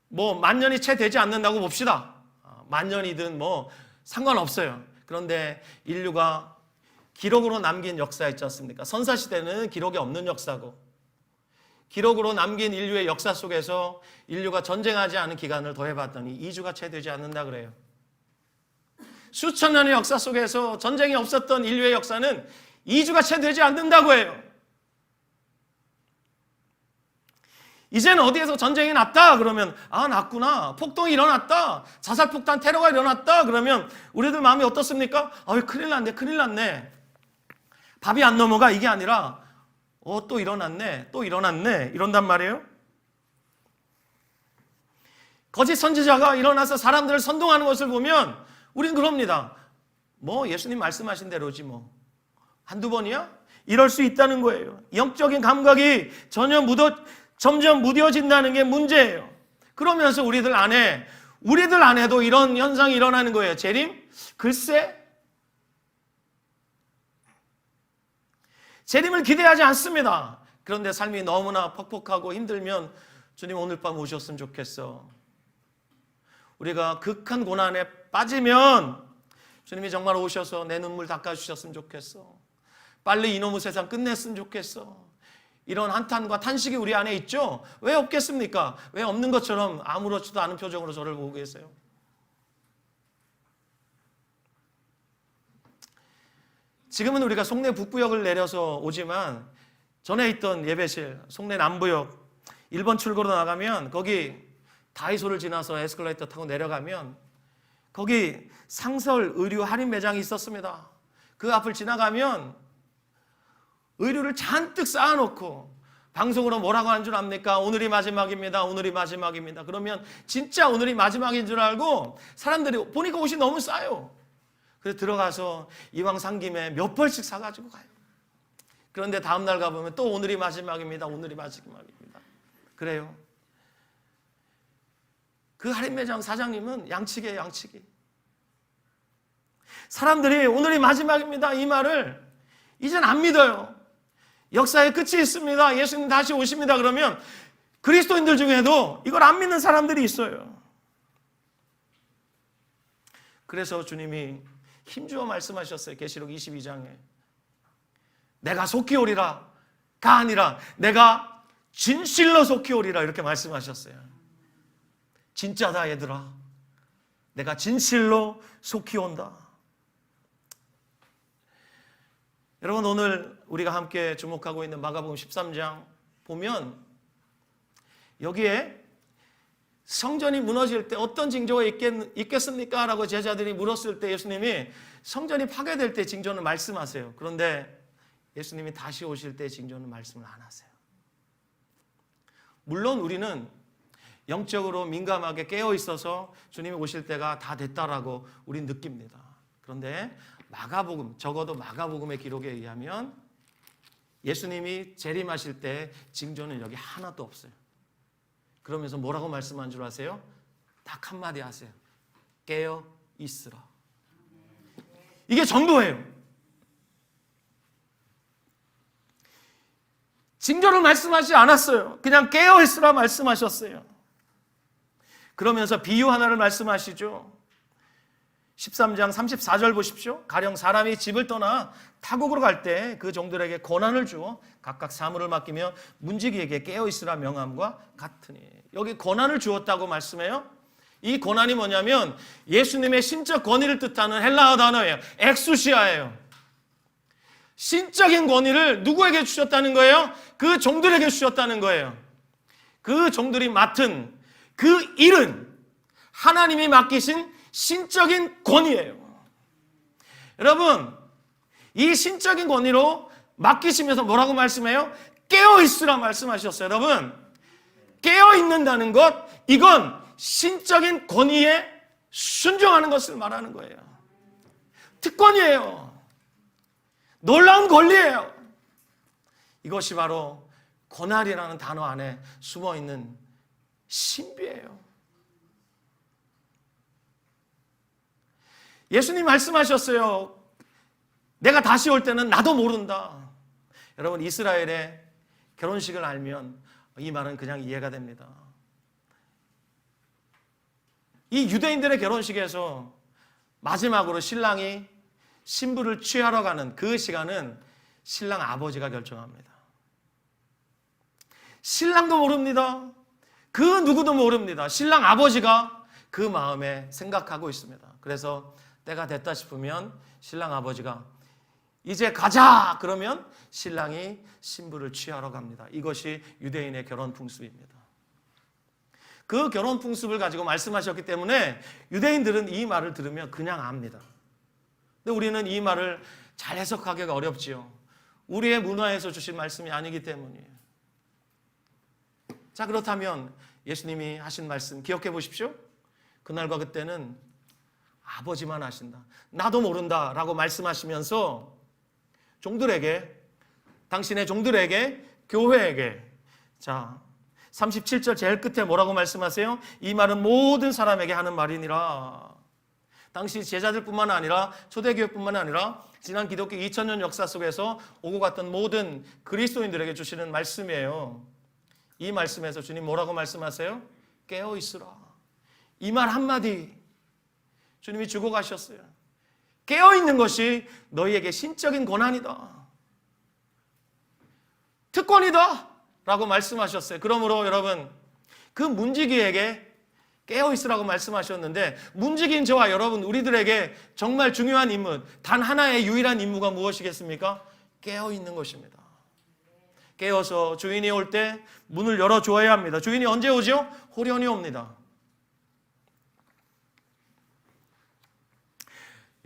뭐 만년이 채 되지 않는다고 봅시다. 만년이든 뭐 상관없어요. 그런데 인류가 기록으로 남긴 역사 있지 않습니까? 선사시대는 기록이 없는 역사고, 기록으로 남긴 인류의 역사 속에서 인류가 전쟁하지 않은 기간을 더해봤더니 2주가 채 되지 않는다 그래요. 수천 년의 역사 속에서 전쟁이 없었던 인류의 역사는 2주가 채 되지 않는다고 해요. 이제는 어디에서 전쟁이 났다 그러면 났구나, 폭동이 일어났다, 자살폭탄 테러가 일어났다 그러면 우리들 마음이 어떻습니까? 큰일 났네. 밥이 안 넘어가, 이게 아니라 또 일어났네 이런단 말이에요. 거짓 선지자가 일어나서 사람들을 선동하는 것을 보면 우린 그럽니다. 뭐 예수님 말씀하신 대로지 뭐 한두 번이야? 이럴 수 있다는 거예요. 영적인 감각이 점점 무뎌진다는 게 문제예요. 그러면서 우리들 안에도 이런 현상이 일어나는 거예요. 재림? 글쎄, 재림을 기대하지 않습니다. 그런데 삶이 너무나 퍽퍽하고 힘들면 주님 오늘 밤 오셨으면 좋겠어. 우리가 극한 고난에 빠지면 주님이 정말 오셔서 내 눈물 닦아주셨으면 좋겠어. 빨리 이놈의 세상 끝냈으면 좋겠어. 이런 한탄과 탄식이 우리 안에 있죠? 왜 없겠습니까? 왜 없는 것처럼 아무렇지도 않은 표정으로 저를 보고 계세요? 지금은 우리가 송내 북부역을 내려서 오지만 전에 있던 예배실 송내 남부역 1번 출구로 나가면 거기 다이소를 지나서 에스컬레이터 타고 내려가면 거기 상설 의류 할인 매장이 있었습니다. 그 앞을 지나가면 의류를 잔뜩 쌓아놓고 방송으로 뭐라고 하는 줄 압니까? 오늘이 마지막입니다. 그러면 진짜 오늘이 마지막인 줄 알고 사람들이 보니까 옷이 너무 싸요. 그래서 들어가서 이왕 산 김에 몇 벌씩 사가지고 가요. 그런데 다음날 가보면 또 오늘이 마지막입니다. 그래요. 그 할인 매장 사장님은 양치기예요, 양치기. 사람들이 오늘이 마지막입니다 이 말을 이젠 안 믿어요. 역사의 끝이 있습니다. 예수님 다시 오십니다. 그러면 그리스도인들 중에도 이걸 안 믿는 사람들이 있어요. 그래서 주님이 힘주어 말씀하셨어요. 계시록 22장에 내가 속히 오리라가 아니라 내가 진실로 속히 오리라 이렇게 말씀하셨어요. 진짜다 얘들아. 내가 진실로 속히 온다. 여러분, 오늘 우리가 함께 주목하고 있는 마가복음 13장 보면 여기에 성전이 무너질 때 어떤 징조가 있겠습니까? 라고 제자들이 물었을 때 예수님이 성전이 파괴될 때 징조는 말씀하세요. 그런데 예수님이 다시 오실 때 징조는 말씀을 안 하세요. 물론 우리는 영적으로 민감하게 깨어 있어서 주님이 오실 때가 다 됐다라고 우린 느낍니다. 그런데 마가복음, 적어도 마가복음의 기록에 의하면 예수님이 재림하실 때 징조는 여기 하나도 없어요. 그러면서 뭐라고 말씀한 줄 아세요? 딱 한마디 하세요. 깨어 있으라. 이게 전부예요. 징조를 말씀하지 않았어요. 그냥 깨어 있으라 말씀하셨어요. 그러면서 비유 하나를 말씀하시죠. 13장 34절 보십시오. 가령 사람이 집을 떠나 타국으로 갈 때 그 종들에게 권한을 주어 각각 사물을 맡기며 문지기에게 깨어있으라 명함과 같으니. 여기 권한을 주었다고 말씀해요. 이 권한이 뭐냐면 예수님의 신적 권위를 뜻하는 헬라어 단어예요. 엑수시아예요. 신적인 권위를 누구에게 주셨다는 거예요? 그 종들에게 주셨다는 거예요. 그 종들이 맡은 그 일은 하나님이 맡기신 신적인 권위예요. 여러분, 이 신적인 권위로 맡기시면서 뭐라고 말씀해요? 깨어있으라 말씀하셨어요. 여러분, 깨어있는다는 것, 이건 신적인 권위에 순종하는 것을 말하는 거예요. 특권이에요. 놀라운 권리예요. 이것이 바로 권한이라는 단어 안에 숨어있는 신비예요. 예수님 말씀하셨어요. 내가 다시 올 때는 나도 모른다. 여러분, 이스라엘의 결혼식을 알면 이 말은 그냥 이해가 됩니다. 이 유대인들의 결혼식에서 마지막으로 신랑이 신부를 취하러 가는 그 시간은 신랑 아버지가 결정합니다. 신랑도 모릅니다. 그 누구도 모릅니다. 신랑 아버지가 그 마음에 생각하고 있습니다. 그래서 때가 됐다 싶으면 신랑 아버지가 이제 가자! 그러면 신랑이 신부를 취하러 갑니다. 이것이 유대인의 결혼 풍습입니다. 그 결혼 풍습을 가지고 말씀하셨기 때문에 유대인들은 이 말을 들으면 그냥 압니다. 근데 우리는 이 말을 잘 해석하기가 어렵지요. 우리의 문화에서 주신 말씀이 아니기 때문이에요. 자, 그렇다면 예수님이 하신 말씀 기억해 보십시오. 그날과 그때는 아버지만 아신다. 나도 모른다 라고 말씀하시면서 종들에게, 당신의 종들에게, 교회에게, 자 37절 제일 끝에 뭐라고 말씀하세요? 이 말은 모든 사람에게 하는 말이니라. 당시 제자들뿐만 아니라 초대교회뿐만 아니라 지난 기독교 2000년 역사 속에서 오고 갔던 모든 그리스도인들에게 주시는 말씀이에요. 이 말씀에서 주님 뭐라고 말씀하세요? 깨어 있으라. 이 말 한마디 주님이 주고 가셨어요. 깨어 있는 것이 너희에게 신적인 권한이다. 특권이다. 라고 말씀하셨어요. 그러므로 여러분, 그 문지기에게 깨어 있으라고 말씀하셨는데, 문지기인 저와 여러분, 우리들에게 정말 중요한 임무, 단 하나의 유일한 임무가 무엇이겠습니까? 깨어 있는 것입니다. 깨어서 주인이 올 때 문을 열어줘야 합니다. 주인이 언제 오죠? 호련히 옵니다.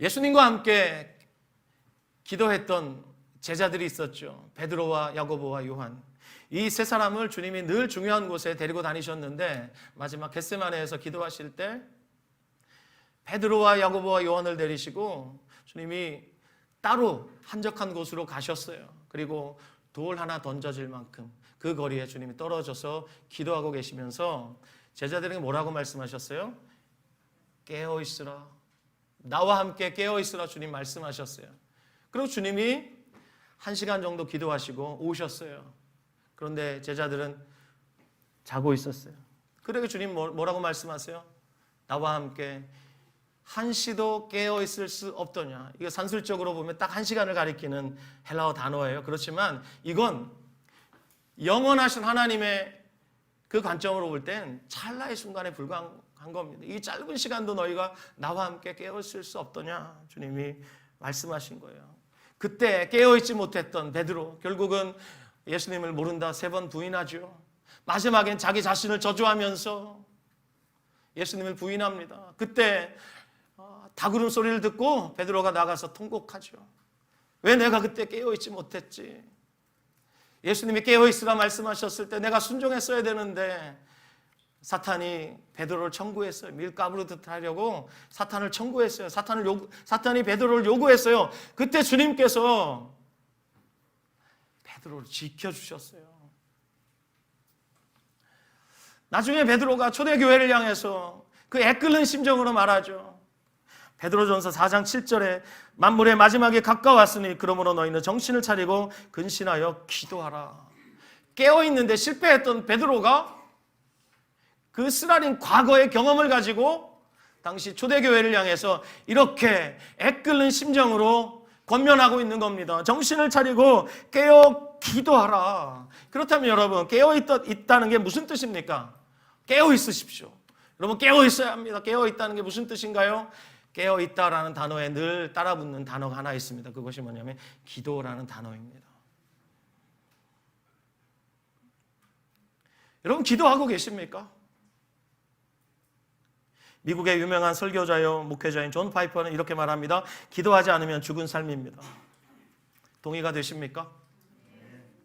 예수님과 함께 기도했던 제자들이 있었죠. 베드로와 야고보와 요한. 이 세 사람을 주님이 늘 중요한 곳에 데리고 다니셨는데 마지막 겟세마네에서 기도하실 때 베드로와 야고보와 요한을 데리시고 주님이 따로 한적한 곳으로 가셨어요. 그리고 돌 하나 던져질 만큼 그 거리에 주님이 떨어져서 기도하고 계시면서 제자들에게 뭐라고 말씀하셨어요? 깨어 있으라. 나와 함께 깨어 있으라 주님 말씀하셨어요. 그리고 주님이 1시간 정도 기도하시고 오셨어요. 그런데 제자들은 자고 있었어요. 그러게 주님 뭐라고 말씀하세요? 나와 함께 한시도 깨어 있을 수 없더냐. 이거 산술적으로 보면 딱 1시간을 가리키는 헬라어 단어예요. 그렇지만 이건 영원하신 하나님의 그 관점으로 볼 땐 찰나의 순간에 불과한 겁니다. 이 짧은 시간도 너희가 나와 함께 깨어 있을 수 없더냐. 주님이 말씀하신 거예요. 그때 깨어 있지 못했던 베드로, 결국은 예수님을 모른다 3번 부인하죠. 마지막엔 자기 자신을 저주하면서 예수님을 부인합니다. 그때 닭울음 소리를 듣고 베드로가 나가서 통곡하죠. 왜 내가 그때 깨어있지 못했지? 예수님이 깨어있으라 말씀하셨을 때 내가 순종했어야 되는데 사탄이 베드로를 청구했어요. 밀가부르듯 하려고 사탄을 청구했어요. 사탄이 베드로를 요구했어요. 그때 주님께서 베드로를 지켜주셨어요. 나중에 베드로가 초대교회를 향해서 그 애끓는 심정으로 말하죠. 베드로전서 4장 7절에 만물의 마지막에 가까웠으니 그러므로 너희는 정신을 차리고 근신하여 기도하라. 깨어있는데 실패했던 베드로가 그 쓰라린 과거의 경험을 가지고 당시 초대교회를 향해서 이렇게 애끓는 심정으로 권면하고 있는 겁니다. 정신을 차리고 깨어 기도하라. 그렇다면 여러분, 깨어 있다는 게 무슨 뜻입니까? 깨어 있으십시오. 여러분, 깨어 있어야 합니다. 깨어 있다는 게 무슨 뜻인가요? 깨어 있다라는 단어에 늘 따라붙는 단어가 하나 있습니다. 그것이 뭐냐면 기도라는 단어입니다. 여러분, 기도하고 계십니까? 미국의 유명한 설교자요 목회자인 존 파이퍼는 이렇게 말합니다. 기도하지 않으면 죽은 삶입니다. 동의가 되십니까?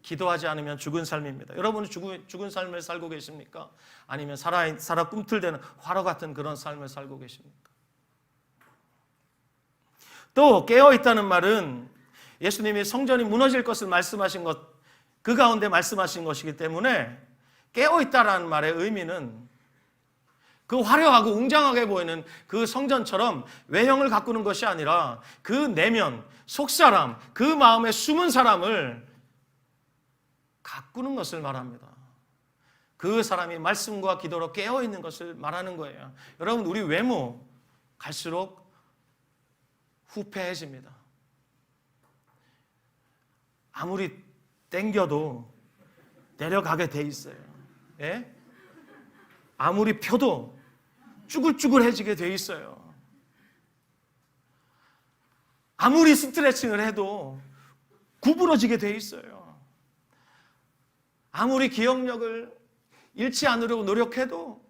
기도하지 않으면 죽은 삶입니다. 여러분은 죽은 삶을 살고 계십니까? 아니면 살아 꿈틀대는 화로 같은 그런 삶을 살고 계십니까? 또 깨어있다는 말은 예수님이 성전이 무너질 것을 말씀하신 것, 그 가운데 말씀하신 것이기 때문에 깨어있다라는 말의 의미는 그 화려하고 웅장하게 보이는 그 성전처럼 외형을 가꾸는 것이 아니라 그 내면, 속사람, 그 마음의 숨은 사람을 가꾸는 것을 말합니다. 그 사람이 말씀과 기도로 깨어있는 것을 말하는 거예요. 여러분, 우리 외모 갈수록 후패해집니다. 아무리 땡겨도 내려가게 돼 있어요. 예? 아무리 펴도 쭈글쭈글해지게 돼 있어요. 아무리 스트레칭을 해도 구부러지게 돼 있어요. 아무리 기억력을 잃지 않으려고 노력해도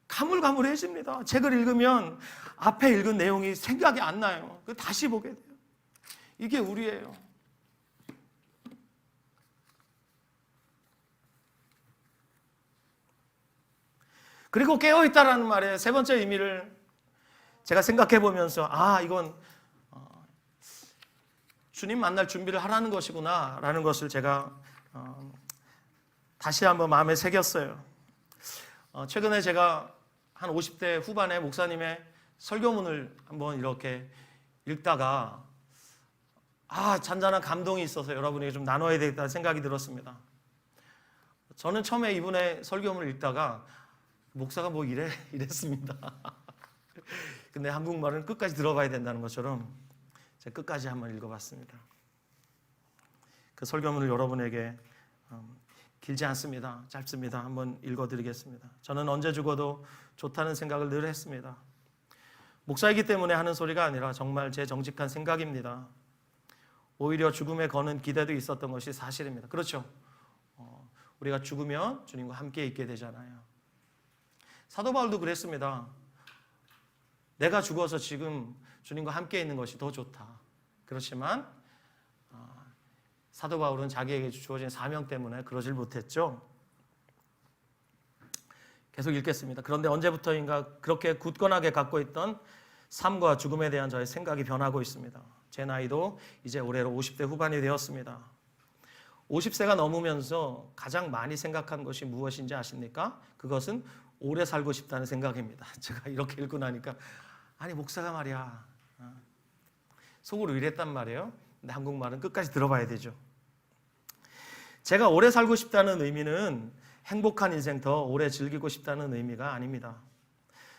가물가물해집니다. 책을 읽으면 앞에 읽은 내용이 생각이 안 나요. 다시 보게 돼요. 이게 우리예요. 그리고 깨어있다라는 말의 세 번째 의미를 제가 생각해 보면서 이건 주님 만날 준비를 하라는 것이구나 라는 것을 제가 다시 한번 마음에 새겼어요. 최근에 제가 한 50대 후반에 목사님의 설교문을 한번 이렇게 읽다가 잔잔한 감동이 있어서 여러분에게 좀 나눠야 되겠다는 생각이 들었습니다. 저는 처음에 이분의 설교문을 읽다가 목사가 뭐 이랬습니다. 근데 한국말은 끝까지 들어봐야 된다는 것처럼 제가 끝까지 한번 읽어봤습니다. 그 설교문을 여러분에게 길지 않습니다. 짧습니다. 한번 읽어드리겠습니다. 저는 언제 죽어도 좋다는 생각을 늘 했습니다. 목사이기 때문에 하는 소리가 아니라 정말 제 정직한 생각입니다. 오히려 죽음에 거는 기대도 있었던 것이 사실입니다. 그렇죠. 우리가 죽으면 주님과 함께 있게 되잖아요. 사도 바울도 그랬습니다. 내가 죽어서 지금 주님과 함께 있는 것이 더 좋다. 그렇지만 사도 바울은 자기에게 주어진 사명 때문에 그러질 못했죠. 계속 읽겠습니다. 그런데 언제부터인가 그렇게 굳건하게 갖고 있던 삶과 죽음에 대한 저의 생각이 변하고 있습니다. 제 나이도 이제 올해로 50대 후반이 되었습니다. 50세가 넘으면서 가장 많이 생각한 것이 무엇인지 아십니까? 그것은 오래 살고 싶다는 생각입니다. 제가 이렇게 읽고 나니까 목사가 말이야 속으로 이랬단 말이에요. 근데 한국말은 끝까지 들어봐야 되죠. 제가 오래 살고 싶다는 의미는 행복한 인생 더 오래 즐기고 싶다는 의미가 아닙니다.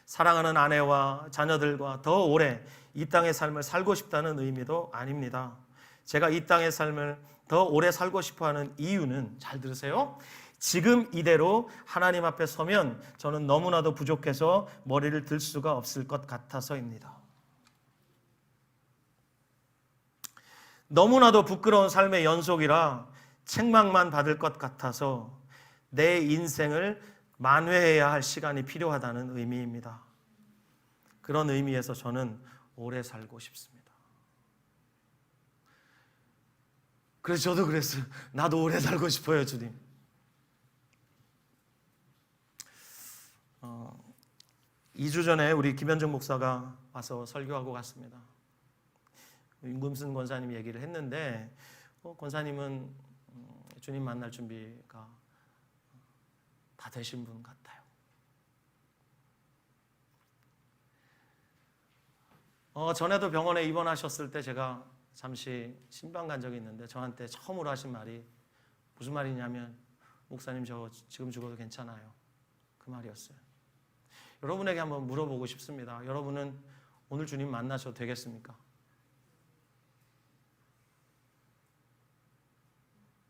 사랑하는 아내와 자녀들과 더 오래 이 땅의 삶을 살고 싶다는 의미도 아닙니다. 제가 이 땅의 삶을 더 오래 살고 싶어하는 이유는, 잘 들으세요, 지금 이대로 하나님 앞에 서면 저는 너무나도 부족해서 머리를 들 수가 없을 것 같아서입니다. 너무나도 부끄러운 삶의 연속이라 책망만 받을 것 같아서 내 인생을 만회해야 할 시간이 필요하다는 의미입니다. 그런 의미에서 저는 오래 살고 싶습니다. 그래서 저도 그랬어요. 나도 오래 살고 싶어요, 주님. 2주 전에 우리 김현정 목사가 와서 설교하고 갔습니다. 윤금순 권사님 얘기를 했는데 권사님은 주님 만날 준비가 다 되신 분 같아요. 전에도 병원에 입원하셨을 때 제가 잠시 신방 간 적이 있는데 저한테 처음으로 하신 말이 무슨 말이냐면, 목사님 저 지금 죽어도 괜찮아요. 그 말이었어요. 여러분에게 한번 물어보고 싶습니다. 여러분은 오늘 주님 만나셔도 되겠습니까?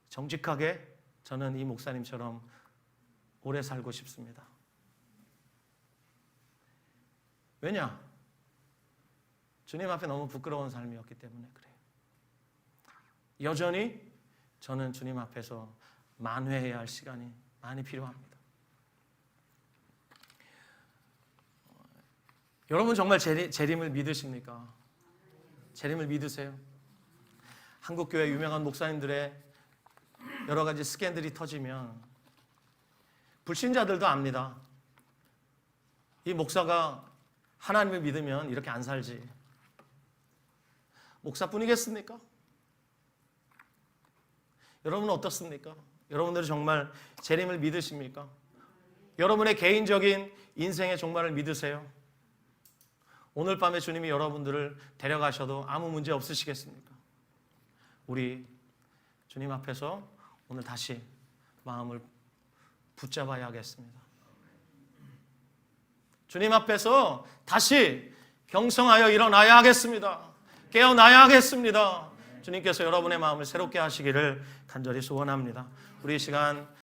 정직하게 저는 이 목사님처럼 오래 살고 싶습니다. 왜냐? 주님 앞에 너무 부끄러운 삶이었기 때문에 그래요. 여전히 저는 주님 앞에서 만회해야 할 시간이 많이 필요합니다. 여러분 정말 재림을 믿으십니까? 재림을 믿으세요? 한국교회 유명한 목사님들의 여러 가지 스캔들이 터지면 불신자들도 압니다. 이 목사가 하나님을 믿으면 이렇게 안 살지. 목사뿐이겠습니까? 여러분은 어떻습니까? 여러분들은 정말 재림을 믿으십니까? 여러분의 개인적인 인생의 종말을 믿으세요? 오늘 밤에 주님이 여러분들을 데려가셔도 아무 문제 없으시겠습니까? 우리 주님 앞에서 오늘 다시 마음을 붙잡아야 하겠습니다. 주님 앞에서 다시 경성하여 일어나야 하겠습니다. 깨어나야 하겠습니다. 주님께서 여러분의 마음을 새롭게 하시기를 간절히 소원합니다. 우리 이 시간